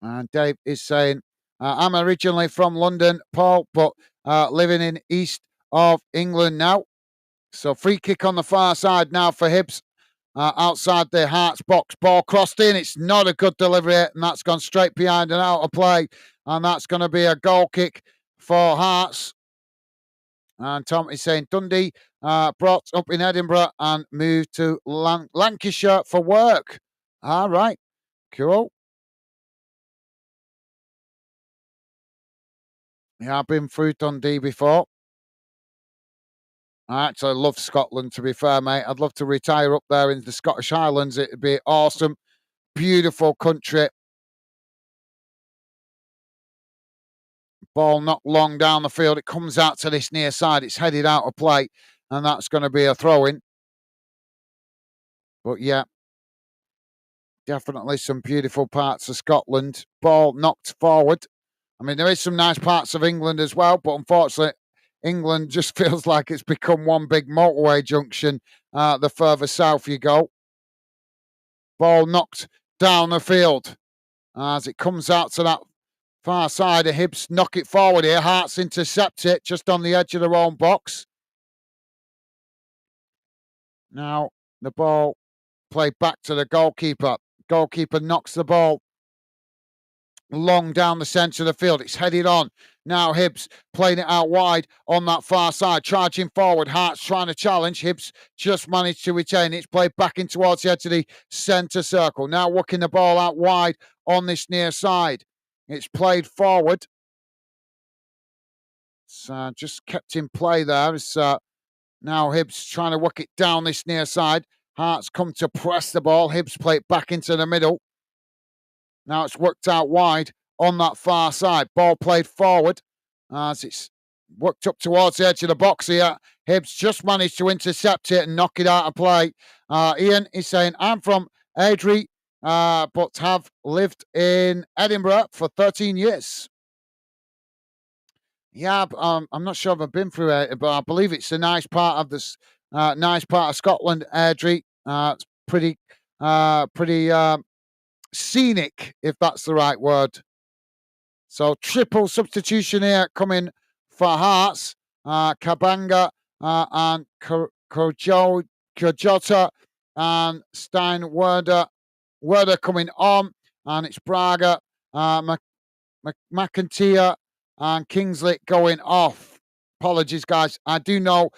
And Dave is saying, I'm originally from London, Paul, but living in east of England now. So free kick on the far side now for Hibs. Outside the Hearts box. Ball crossed in. It's not a good delivery, and that's gone straight behind and out of play. And that's going to be a goal kick for Hearts. And Tom is saying Dundee brought up in Edinburgh and moved to Lancashire for work. All right, cool. Yeah, I've been through Dundee before. I actually love Scotland, to be fair, mate. I'd love to retire up there in the Scottish Highlands. It'd be awesome. Beautiful country. Ball not long down the field. It comes out to this near side. It's headed out of play, and that's going to be a throw in. But yeah, definitely some beautiful parts of Scotland. Ball knocked forward. I mean, there is some nice parts of England as well, but unfortunately, England just feels like it's become one big motorway junction the further south you go. Ball knocked down the field as it comes out to that far side of Hibs. Knock it forward here. Hearts intercept it just on the edge of their own box. Now the ball played back to the goalkeeper. Goalkeeper knocks the ball long down the centre of the field. It's headed on. Now Hibs playing it out wide on that far side, charging forward. Hearts trying to challenge. Hibs just managed to retain it. It's played back in towards the edge of the centre circle. Now working the ball out wide on this near side. It's played forward. It's just kept in play there. It's now Hibs trying to work it down this near side. Hearts come to press the ball. Hibs play it back into the middle. Now it's worked out wide on that far side. Ball played forward as it's worked up towards the edge of the box here. Hibs just managed to intercept it and knock it out of play. Ian is saying, I'm from Airdrie, but have lived in Edinburgh for 13 years. Yeah, I'm not sure if I've been through it, but I believe it's a nice part of this, nice part of Scotland, Airdrie. It's pretty scenic, if that's the right word. So triple substitution here coming for Hearts. Kabanga and Kojota and Steinwerder. Werder coming on, and it's Braga, McIntyre and Kingsley going off. Apologies, guys. I do know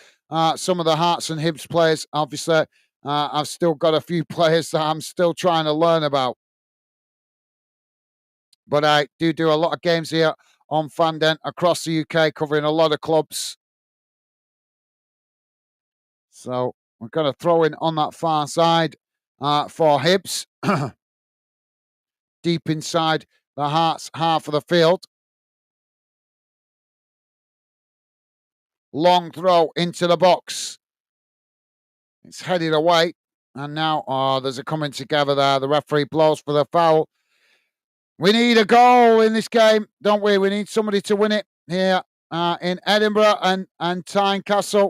some of the Hearts and Hibs players. Obviously, I've still got a few players that I'm still trying to learn about. But I do a lot of games here on Fandent across the UK, covering a lot of clubs. So we're going to throw in on that far side for Hibs. Deep inside the Hearts half of the field. Long throw into the box. It's headed away. And now, there's a coming together there. The referee blows for the foul. We need a goal in this game, don't we? We need somebody to win it here in Edinburgh and Tynecastle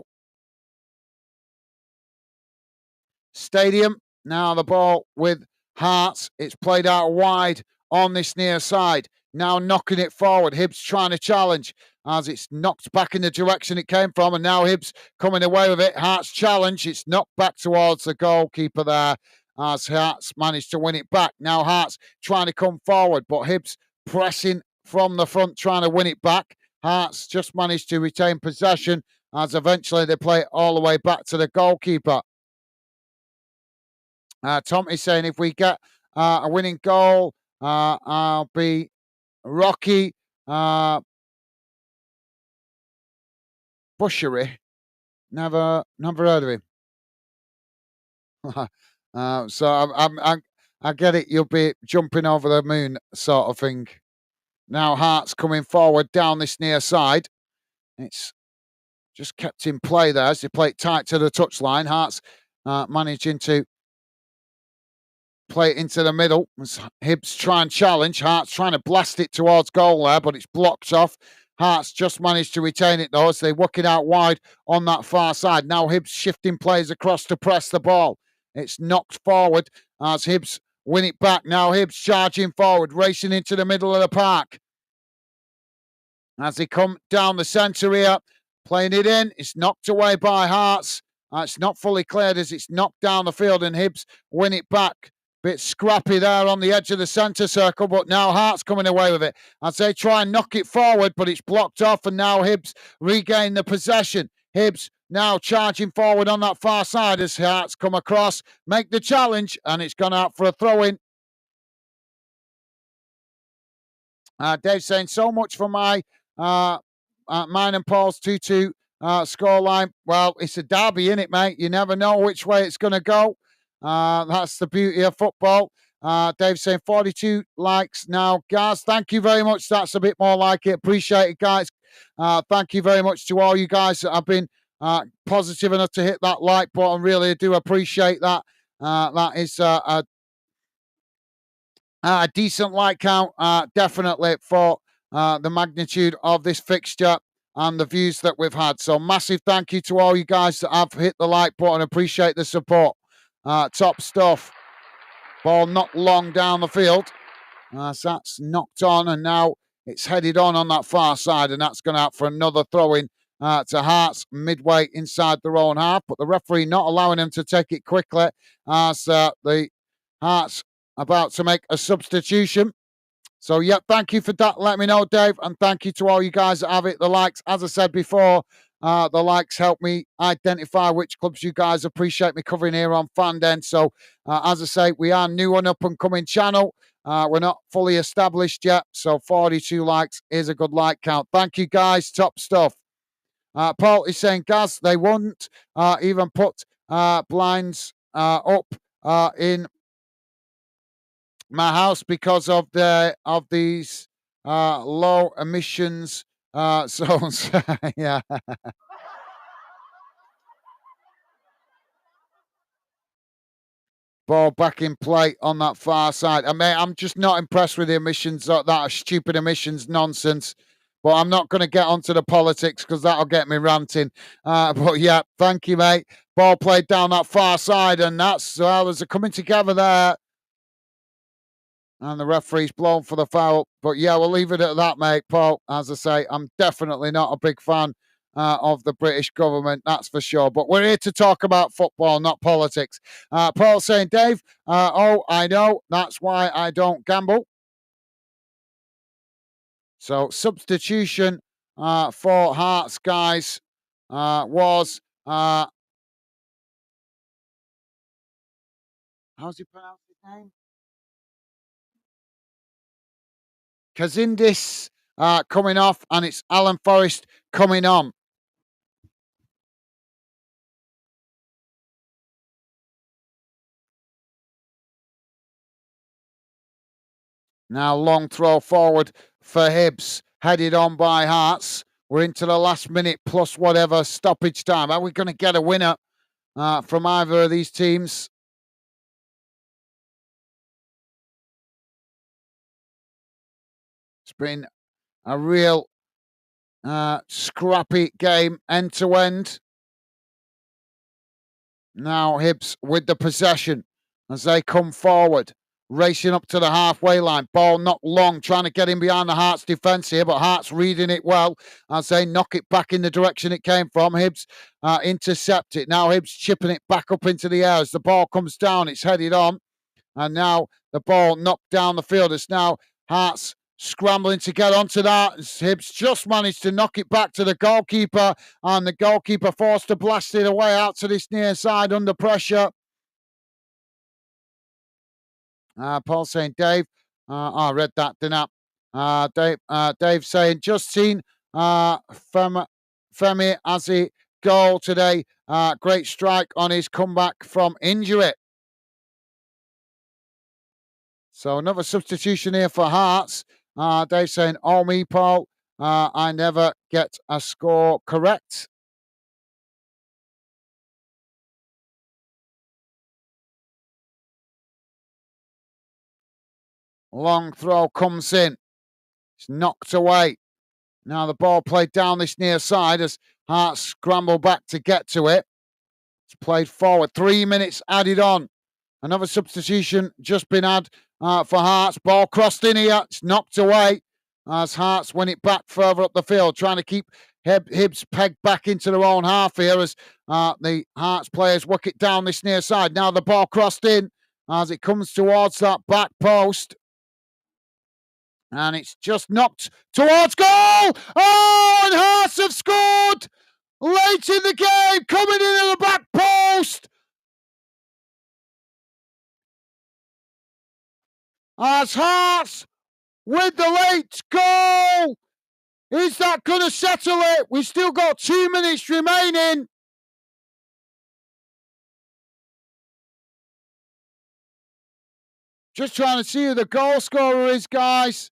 Stadium. Now the ball with Hearts. It's played out wide on this near side. Now knocking it forward. Hibs trying to challenge as it's knocked back in the direction it came from. And now Hibs coming away with it. Hearts challenge. It's knocked back towards the goalkeeper there as Hearts managed to win it back. Now Hearts trying to come forward, but Hibs pressing from the front, trying to win it back. Hearts just managed to retain possession as eventually they play it all the way back to the goalkeeper. Tom is saying if we get a winning goal, I'll be Rocky Bushery. Never heard of him. So I get it. You'll be jumping over the moon, sort of thing. Now Hearts coming forward down this near side. It's just kept in play there as they play it tight to the touchline. Hearts managing to play it into the middle. Hibs try and challenge. Hearts trying to blast it towards goal there, but it's blocked off. Hearts just managed to retain it though as they work it out wide on that far side. Now Hibs shifting players across to press the ball. It's knocked forward as Hibs win it back. Now Hibs charging forward, racing into the middle of the park. As they come down the centre here, playing it in. It's knocked away by Hearts. It's not fully cleared as it's knocked down the field and Hibs win it back. Bit scrappy there on the edge of the centre circle, but now Hearts coming away with it. As they try and knock it forward, but it's blocked off, and now Hibs regain the possession. Hibs now charging forward on that far side as Hearts come across, make the challenge, and it's gone out for a throw-in. Dave saying, so much for mine and Paul's 2-2 scoreline. Well, it's a derby, innit, mate? You never know which way it's going to go. That's the beauty of football. Dave saying 42 likes now. Guys, thank you very much. That's a bit more like it. Appreciate it, guys. Thank you very much to all you guys that have been positive enough to hit that like button. Really do appreciate that. That is a decent like count, definitely, for the magnitude of this fixture and the views that we've had. So massive thank you to all you guys that have hit the like button. Appreciate the support. Top stuff. Ball not long down the field. So that's knocked on, and now it's headed on that far side, and that's gone out for another throw-in to Hearts midway inside their own half. But the referee not allowing them to take it quickly as the Hearts about to make a substitution. So, yeah, thank you for that. Let me know, Dave. And thank you to all you guys that have it. The likes, as I said before, the likes help me identify which clubs you guys appreciate me covering here on Fanden. So, as I say, we are new and up and coming channel. We're not fully established yet. So, 42 likes is a good like count. Thank you, guys. Top stuff. Paul is saying, Gaz, they wouldn't even put blinds up in my house because of these low emissions zones. Yeah. Ball back in play on that far side. I mean, I'm just not impressed with the emissions, that stupid emissions nonsense. But I'm not going to get onto the politics because that'll get me ranting. But yeah, thank you, mate. Ball played down that far side, and that's there's a coming together there. And the referee's blown for the foul. But yeah, we'll leave it at that, mate, Paul. As I say, I'm definitely not a big fan of the British government, that's for sure. But we're here to talk about football, not politics. Paul saying, Dave, oh, I know, that's why I don't gamble. So substitution for Hearts, guys, was... how's he pronounce his name? Kazindis coming off, and it's Alan Forrest coming on. Now long throw forward for Hibs, headed on by Hearts. We're into the last minute plus whatever stoppage time. Are we going to get a winner from either of these teams? It's been a real scrappy game, end to end. Now Hibs with the possession as they come forward, racing up to the halfway line. Ball not long, trying to get in behind the Hearts defence here, but Hearts reading it well as they knock it back in the direction it came from. Hibs intercept it. Now Hibs chipping it back up into the air as the ball comes down. It's headed on, and now the ball knocked down the field. It's now Hearts scrambling to get onto that. Hibs just managed to knock it back to the goalkeeper, and the goalkeeper forced to blast it away out to this near side under pressure. Paul saying, Dave, I read that, didn't I? Dave saying, just seen Femi Azzi goal today. Great strike on his comeback from injury. So another substitution here for Hearts. Dave saying, oh me, Paul, I never get a score correct. Long throw comes in. It's knocked away. Now the ball played down this near side as Hearts scramble back to get to it. It's played forward. 3 minutes added on. Another substitution just been had for Hearts. Ball crossed in here. It's knocked away as Hearts win it back further up the field, trying to keep Hibs pegged back into their own half here as the Hearts players work it down this near side. Now the ball crossed in as it comes towards that back post. And it's just knocked towards goal. Oh, and Hearts have scored late in the game, coming in at the back post. As Hearts with the late goal. Is that going to settle it? We've still got 2 minutes remaining. Just trying to see who the goal scorer is, guys.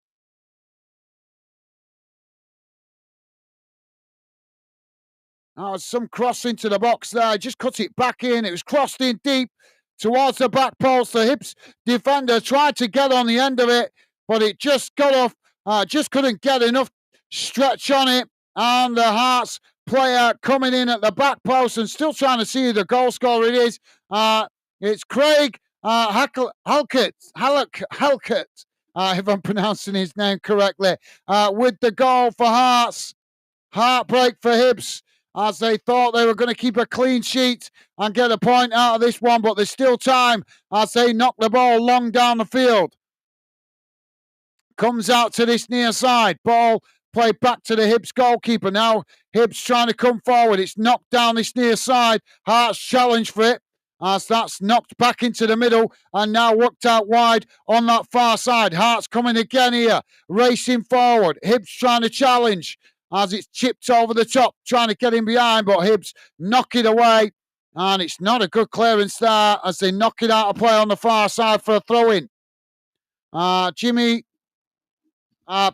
Oh, some cross into the box there. Just cut it back in. It was crossed in deep towards the back post. The Hibs defender tried to get on the end of it, but it just got off. Just couldn't get enough stretch on it. And the Hearts player coming in at the back post and still trying to see who the goal scorer it is. It's Craig Halkett, if I'm pronouncing his name correctly, with the goal for Hearts. Heartbreak for Hibs, as they thought they were going to keep a clean sheet and get a point out of this one, but there's still time as they knock the ball long down the field. Comes out to this near side. Ball played back to the Hibs goalkeeper. Now Hibs trying to come forward. It's knocked down this near side. Hearts challenge for it, as that's knocked back into the middle and now worked out wide on that far side. Hearts coming again here, racing forward. Hibs trying to challenge, as it's chipped over the top, trying to get in behind, but Hibs knock it away. And it's not a good clearance there, as they knock it out of play on the far side for a throw-in. Jimmy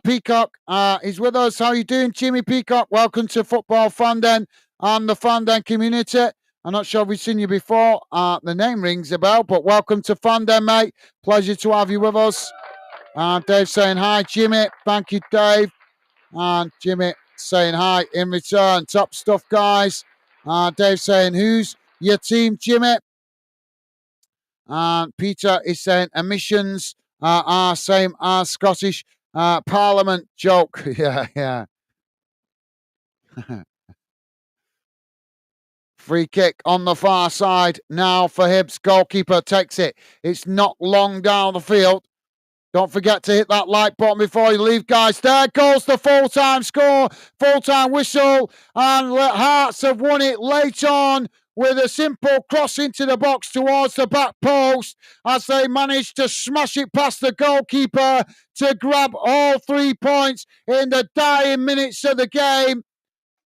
Peacock is with us. How are you doing, Jimmy Peacock? Welcome to Football Fandom and the Fandom community. I'm not sure if we've seen you before. The name rings a bell, but welcome to Fandom, mate. Pleasure to have you with us. Dave saying hi, Jimmy. Thank you, Dave. And Jimmy saying hi in return. Top stuff, guys. Dave saying, who's your team, Jimmy? And Peter is saying, emissions are same as Scottish Parliament joke. Yeah. Free kick on the far side now for Hibs. Goalkeeper takes it. It's not long down the field. Don't forget to hit that like button before you leave, guys. There goes the full-time score, full-time whistle, and Hearts have won it late on with a simple cross into the box towards the back post, as they managed to smash it past the goalkeeper to grab all 3 points in the dying minutes of the game.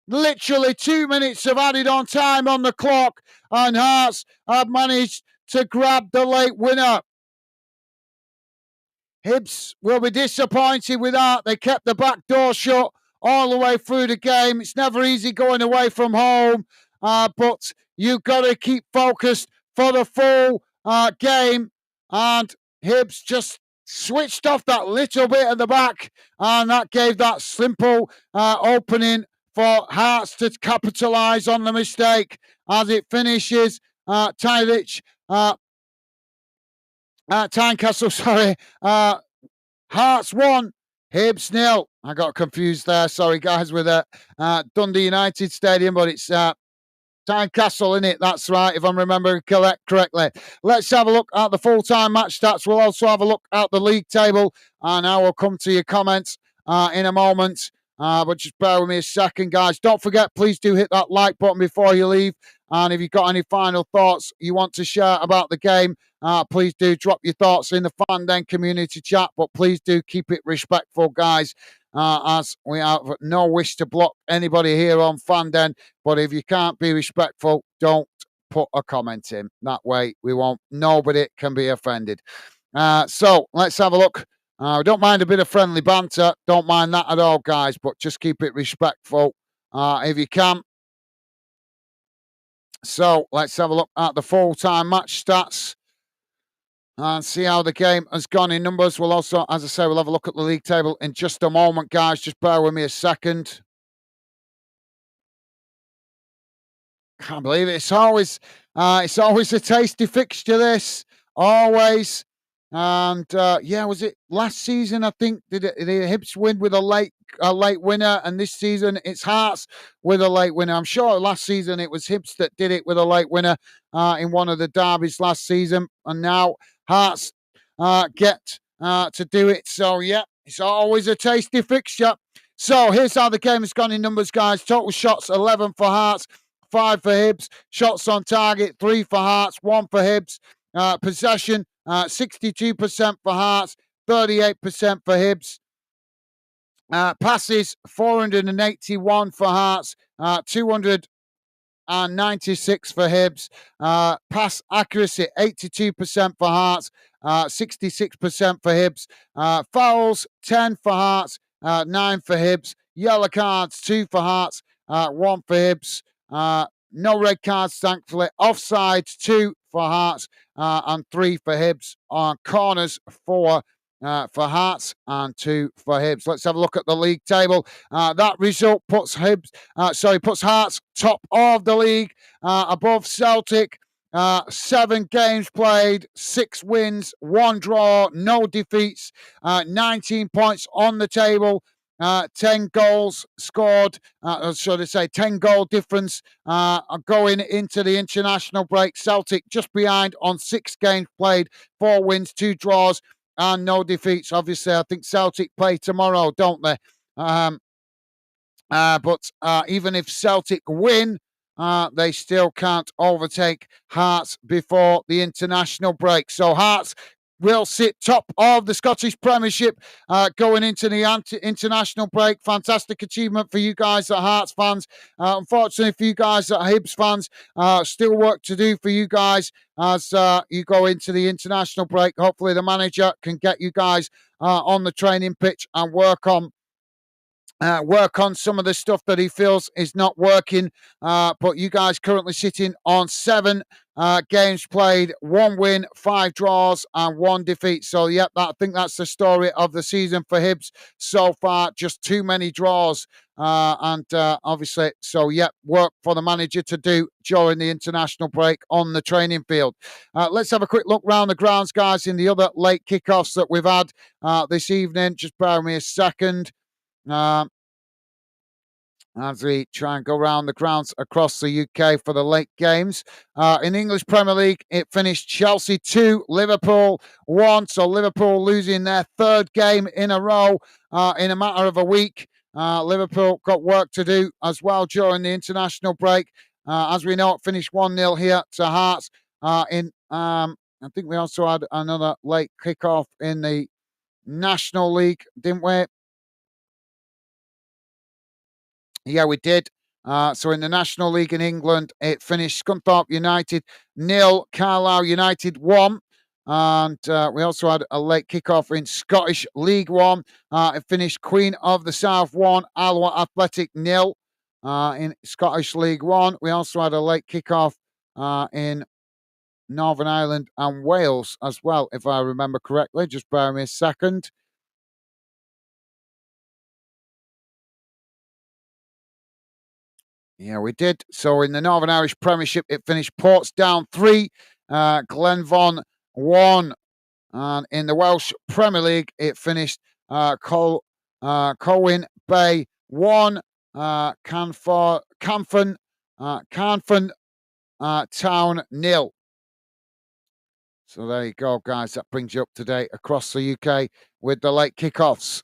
Literally 2 minutes of added on time on the clock, and Hearts have managed to grab the late winner. Hibs will be disappointed with that. They kept the back door shut all the way through the game. It's never easy going away from home, but you've got to keep focused for the full game. And Hibs just switched off that little bit at the back, and that gave that simple opening for Hearts to capitalise on the mistake as it finishes. Tynecastle, Hearts 1, Hibs 0. I got confused there. Sorry, guys, with Dundee United Stadium, but it's Tynecastle, in it. That's right, if I'm remembering correctly. Let's have a look at the full-time match stats. We'll also have a look at the league table, and I will come to your comments in a moment. But just bear with me a second, guys. Don't forget, please do hit that like button before you leave. And if you've got any final thoughts you want to share about the game, please do drop your thoughts in the Fandom community chat. But please do keep it respectful, guys, as we have no wish to block anybody here on Fandom. But if you can't be respectful, don't put a comment in. That way, nobody can be offended. So let's have a look. We don't mind a bit of friendly banter. Don't mind that at all, guys, but just keep it respectful if you can. So let's have a look at the full-time match stats and see how the game has gone in numbers. We'll also, as I say, we'll have a look at the league table in just a moment, guys. Just bear with me a second. Can't believe it. It's always a tasty fixture, this. Always. And was it last season? I think did the Hibs win with a late winner, and this season it's Hearts with a late winner. I'm sure last season it was Hibs that did it with a late winner in one of the derbies last season, and now Hearts get to do it. So, yeah, it's always a tasty fixture. So, here's how the game has gone in numbers, guys. Total shots, 11 for Hearts, 5 for Hibs. Shots on target, 3 for Hearts, 1 for Hibs. Possession, 62% for Hearts, 38% for Hibs. Passes, 481 for Hearts, 296 for Hibs. Pass accuracy, 82% for Hearts, 66% for Hibs. Fouls, 10 for Hearts, 9 for Hibs. Yellow cards, 2 for Hearts, 1 for Hibs. No red cards, thankfully. Offsides, 2 for Hearts, and 3 for Hibs. On corners, 4 for Hearts and 2 for Hibs. Let's have a look at the league table. That result puts puts Hearts top of the league, above Celtic. 7 games played, 6 wins, 1 draw, no defeats, 19 points on the table. 10 goals scored, should I say 10 goal difference going into the international break. Celtic just behind on 6 games played, 4 wins, 2 draws, and no defeats. Obviously, I think Celtic play tomorrow, don't they? But even if Celtic win, they still can't overtake Hearts before the international break. So Hearts will sit top of the Scottish Premiership going into the international break. Fantastic achievement for you guys that are Hearts fans. Unfortunately for you guys that are Hibs fans, still work to do for you guys as you go into the international break. Hopefully the manager can get you guys on the training pitch and work on some of the stuff that he feels is not working. But you guys currently sitting on 7 games played, 1 win, 5 draws, and 1 defeat. So, yep, I think that's the story of the season for Hibs so far. Just too many draws. Obviously, so, yep, work for the manager to do during the international break on the training field. Let's have a quick look round the grounds, guys, in the other late kickoffs that we've had this evening. Just bear with me a second. As we try and go round the grounds across the UK for the late games. In the English Premier League, it finished Chelsea 2, Liverpool 1. So Liverpool losing their 3rd game in a row in a matter of a week. Liverpool got work to do as well during the international break. As we know, it finished 1-0 here to Hearts. I think we also had another late kickoff in the National League, didn't we? Yeah, we did. So in the National League in England, it finished Scunthorpe United 0, Carlisle United 1. And we also had a late kickoff in Scottish League 1. It finished Queen of the South 1, Alloa Athletic 0 in Scottish League 1. We also had a late kickoff in Northern Ireland and Wales as well, if I remember correctly. Just bear with me a second. Yeah, we did. So in the Northern Irish Premiership, it finished Portsdown 3, Glenvaughan 1. And in the Welsh Premier League, it finished Colwyn Bay 1, Canfin Town 0. So there you go, guys. That brings you up to date across the UK with the late kickoffs.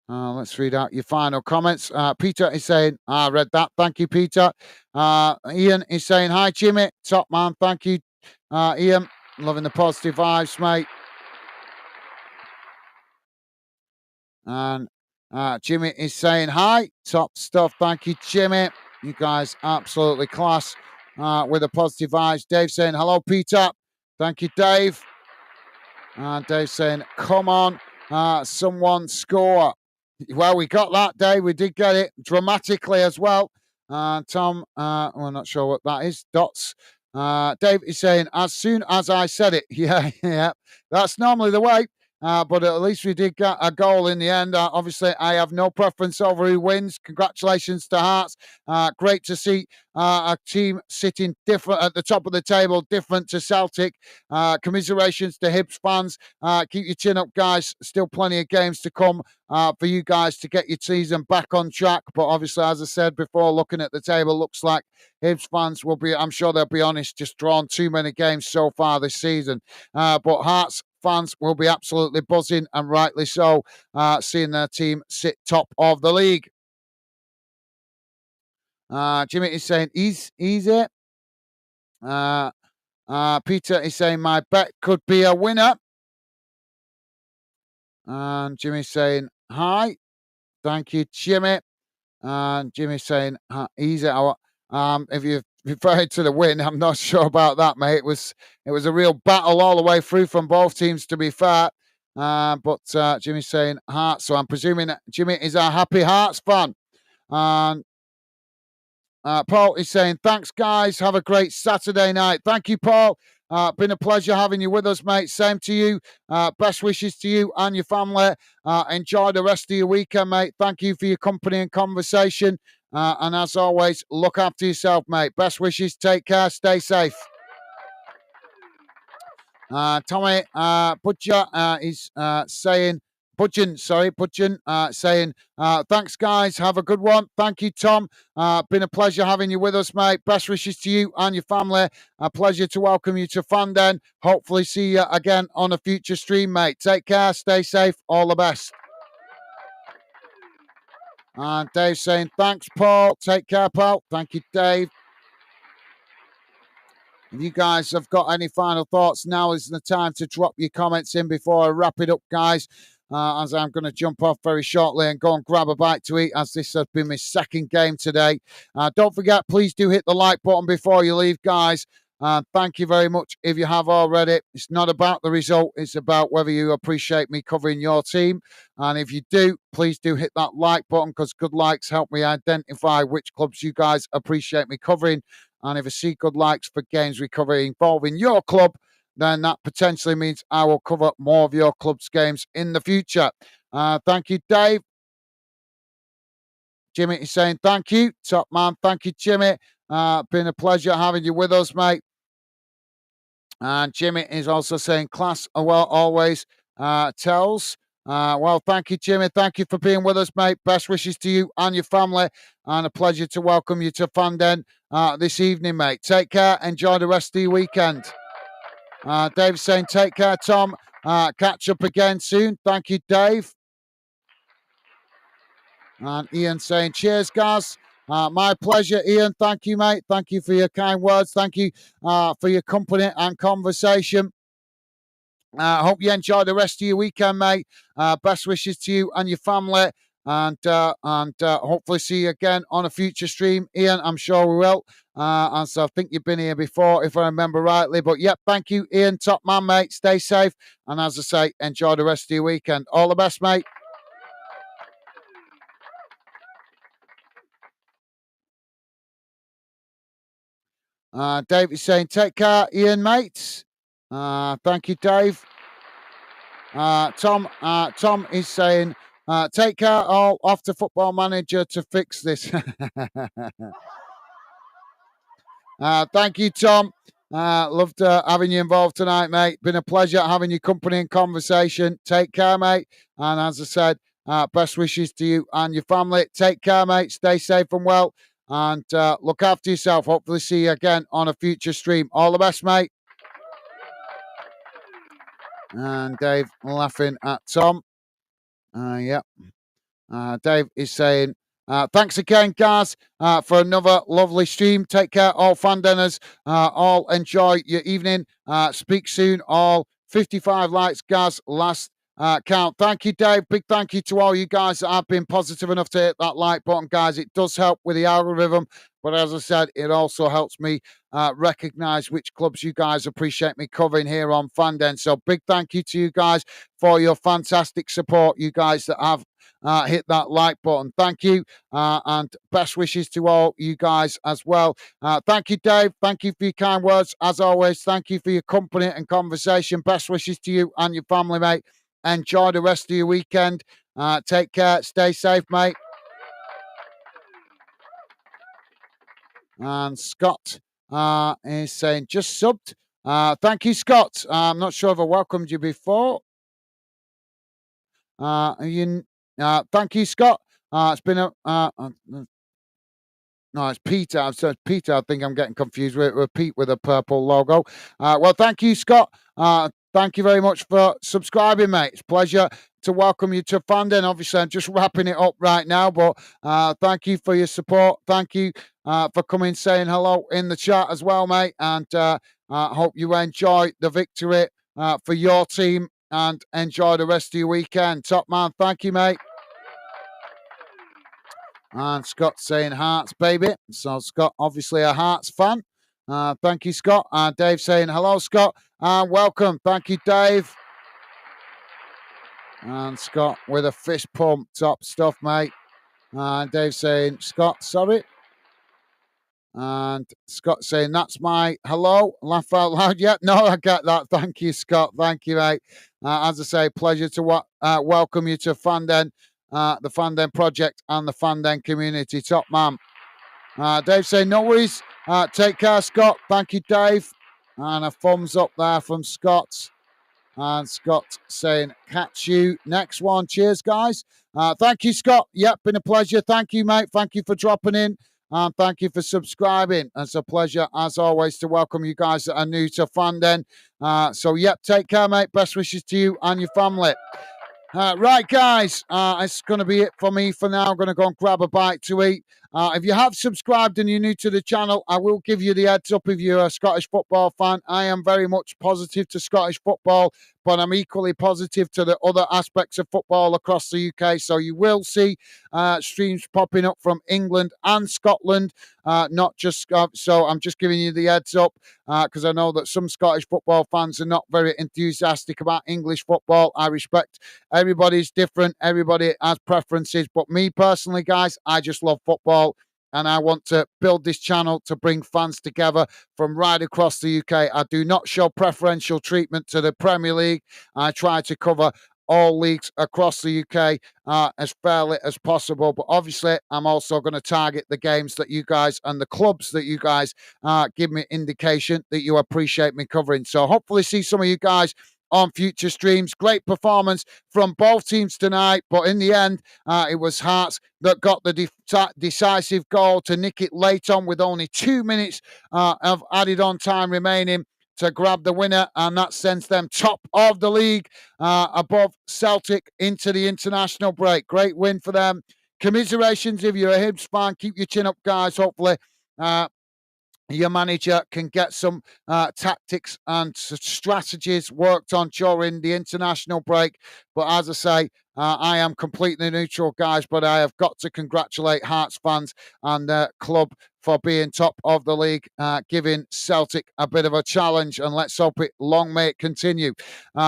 Let's read out your final comments. Peter is saying, I read that. Thank you, Peter. Ian is saying, hi, Jimmy. Top man. Thank you, Ian. Loving the positive vibes, mate. And Jimmy is saying, hi. Top stuff. Thank you, Jimmy. You guys absolutely class with the positive vibes. Dave saying, hello, Peter. Thank you, Dave. Dave saying, come on, someone score. Well, we got that, Dave. We did get it dramatically as well. Tom, we're not sure what that is. Dots. Dave is saying, as soon as I said it. Yeah, yeah. That's normally the way. but at least we did get a goal in the end. Obviously, I have no preference over who wins. Congratulations to Hearts. Great to see a team sitting different at the top of the table, different to Celtic. Commiserations to Hibs fans. Keep your chin up, guys. Still plenty of games to come for you guys to get your season back on track. But obviously, as I said before, looking at the table, looks like Hibs fans will be, I'm sure they'll be honest, just drawn too many games so far this season. But Hearts fans will be absolutely buzzing, and rightly so, seeing their team sit top of the league. Jimmy is saying, easy. Peter is saying, my bet could be a winner. And Jimmy's saying, hi. Thank you, Jimmy. And Jimmy's saying, easy. If you're referring to the win, I'm not sure about that, mate. It was a real battle all the way through from both teams, to be fair. But Jimmy's saying Hearts, so I'm presuming that Jimmy is a happy Hearts fan. And Paul is saying, thanks, guys. Have a great Saturday night. Thank you, Paul. Been a pleasure having you with us, mate. Same to you. Best wishes to you and your family. Enjoy the rest of your weekend, mate. Thank you for your company and conversation. And as always, look after yourself, mate. Best wishes. Take care. Stay safe. Tommy Budger is saying, Budgeon, saying, thanks, guys. Have a good one. Thank you, Tom. Been a pleasure having you with us, mate. Best wishes to you and your family. A pleasure to welcome you to Fandon. Hopefully see you again on a future stream, mate. Take care. Stay safe. All the best. And Dave saying, thanks, Paul. Take care, pal. Thank you, Dave. If you guys have got any final thoughts, now is the time to drop your comments in before I wrap it up, guys. As I'm going to jump off very shortly and go and grab a bite to eat, as this has been my second game today. Don't forget, please do hit the like button before you leave, guys. Thank you very much if you have already. It's not about the result, it's about whether you appreciate me covering your team. And if you do, please do hit that like button, because good likes help me identify which clubs you guys appreciate me covering. And if I see good likes for games we cover involving your club, then that potentially means I will cover more of your club's games in the future. Thank you, Dave. Jimmy is saying thank you. Top man, thank you, Jimmy. Been a pleasure having you with us, mate. And Jimmy is also saying class, well, always tells. Well, thank you, Jimmy. Thank you for being with us, mate. Best wishes to you and your family. And a pleasure to welcome you to Fandon this evening, mate. Take care. Enjoy the rest of your weekend. Dave's saying, take care, Tom. Catch up again soon. Thank you, Dave. And Ian saying, cheers, guys. My pleasure, Ian. Thank you, mate. Thank you for your kind words. Thank you for your company and conversation. Hope you enjoy the rest of your weekend, mate. Best wishes to you and your family. And hopefully see you again on a future stream. Ian, I'm sure we will. And so I think you've been here before, if I remember rightly. But yep, thank you, Ian. Top man, mate. Stay safe. And as I say, enjoy the rest of your weekend. All the best, mate. Dave is saying, take care, Ian, mates. Thank you, Dave. Tom is saying, take care, all. Off to Football Manager to fix this. Thank you, Tom. Loved having you involved tonight, mate. Been a pleasure having your company and conversation. Take care, mate. And as I said, best wishes to you and your family. Take care, mate. Stay safe and well. And look after yourself. Hopefully see you again on a future stream. All the best, mate. And Dave laughing at Tom. Yep. Dave is saying, thanks again, guys, for another lovely stream. Take care, all Fandenners. All enjoy your evening. Speak soon, all. 55 likes, guys. Last count. Thank you, Dave. Big thank you to all you guys that have been positive enough to hit that like button, guys. It does help with the algorithm. But as I said, it also helps me recognize which clubs you guys appreciate me covering here on Fandon. So big thank you to you guys for your fantastic support, you guys that have hit that like button. Thank you. And best wishes to all you guys as well. Thank you, Dave. Thank you for your kind words. As always, thank you for your company and conversation. Best wishes to you and your family, mate. enjoy the rest of your weekend. Take care. Stay safe, mate. And Scott is saying, just subbed. Thank you, Scott. I'm not sure if I welcomed you before. Thank you, Scott. It's been no, it's Peter. So it's Peter. I think I'm getting confused with Pete with a purple logo. Well, thank you, Scott. Thank you very much for subscribing, mate. It's a pleasure to welcome you to Fandom. Obviously, I'm just wrapping it up right now, but thank you for your support. Thank you for coming, saying hello in the chat as well, mate. And hope you enjoy the victory for your team and enjoy the rest of your weekend. Top man, thank you, mate. And Scott saying Hearts, baby. So Scott, obviously a Hearts fan. Thank you, Scott. Dave saying hello, Scott. Welcome. Thank you, Dave. And Scott with a fist pump. Top stuff, mate. And Dave saying, Scott, sorry. And Scott saying, that's my hello. Laugh out loud. Yeah, no, I get that. Thank you, Scott. Thank you, mate. As I say, pleasure to welcome you to Fandom. The Fandom Project and the Fandom community. Top man. Dave saying, no worries. Take care, Scott. Thank you, Dave. And a thumbs up there from Scott. And Scott saying, catch you next one. Cheers, guys. Thank you, Scott. Yep, been a pleasure. Thank you, mate. Thank you for dropping in. And thank you for subscribing. It's a pleasure, as always, to welcome you guys that are new to Fandom. So, yep, take care, mate. Best wishes to you and your family. Right, guys, it's going to be it for me for now. I'm going to go and grab a bite to eat. If you have subscribed and you're new to the channel, I will give you the heads up if you're a Scottish football fan. I am very much positive to Scottish football, but I'm equally positive to the other aspects of football across the UK. So you will see streams popping up from England and Scotland, not just so I'm just giving you the heads up because I know that some Scottish football fans are not very enthusiastic about English football. I respect everybody's different. Everybody has preferences. But me personally, guys, I just love football. And I want to build this channel to bring fans together from right across the UK. I do not show preferential treatment to the Premier League. I try to cover all leagues across the UK as fairly as possible. But obviously, I'm also going to target the games that you guys and the clubs that you guys give me indication that you appreciate me covering. So hopefully see some of you guys on future streams. Great performance from both teams tonight, but in the end, it was Hearts that got the decisive goal to nick it late on with only 2 minutes of added on time remaining to grab the winner, and that sends them top of the league above Celtic into the international break. Great win for them. Commiserations if you're a Hibs fan. Keep your chin up, guys. Hopefully, your manager can get some tactics and strategies worked on during the international break. But as I say, I am completely neutral, guys, but I have got to congratulate Hearts fans and the club for being top of the league, giving Celtic a bit of a challenge, and let's hope it long may it continue.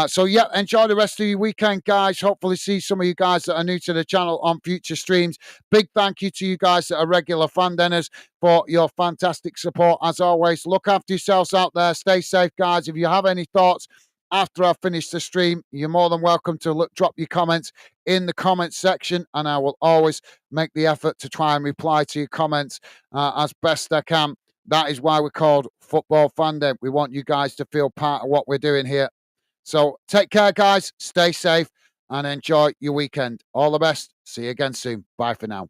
So, yeah, enjoy the rest of your weekend, guys. Hopefully see some of you guys that are new to the channel on future streams. Big thank you to you guys that are regular Fandeners for your fantastic support. As always, look after yourselves out there. Stay safe, guys. If you have any thoughts after I finish the stream, you're more than welcome to drop your comments in the comments section, and I will always make the effort to try and reply to your comments as best I can. That is why we're called Football Fandom. We want you guys to feel part of what we're doing here. So take care, guys. Stay safe and enjoy your weekend. All the best. See you again soon. Bye for now.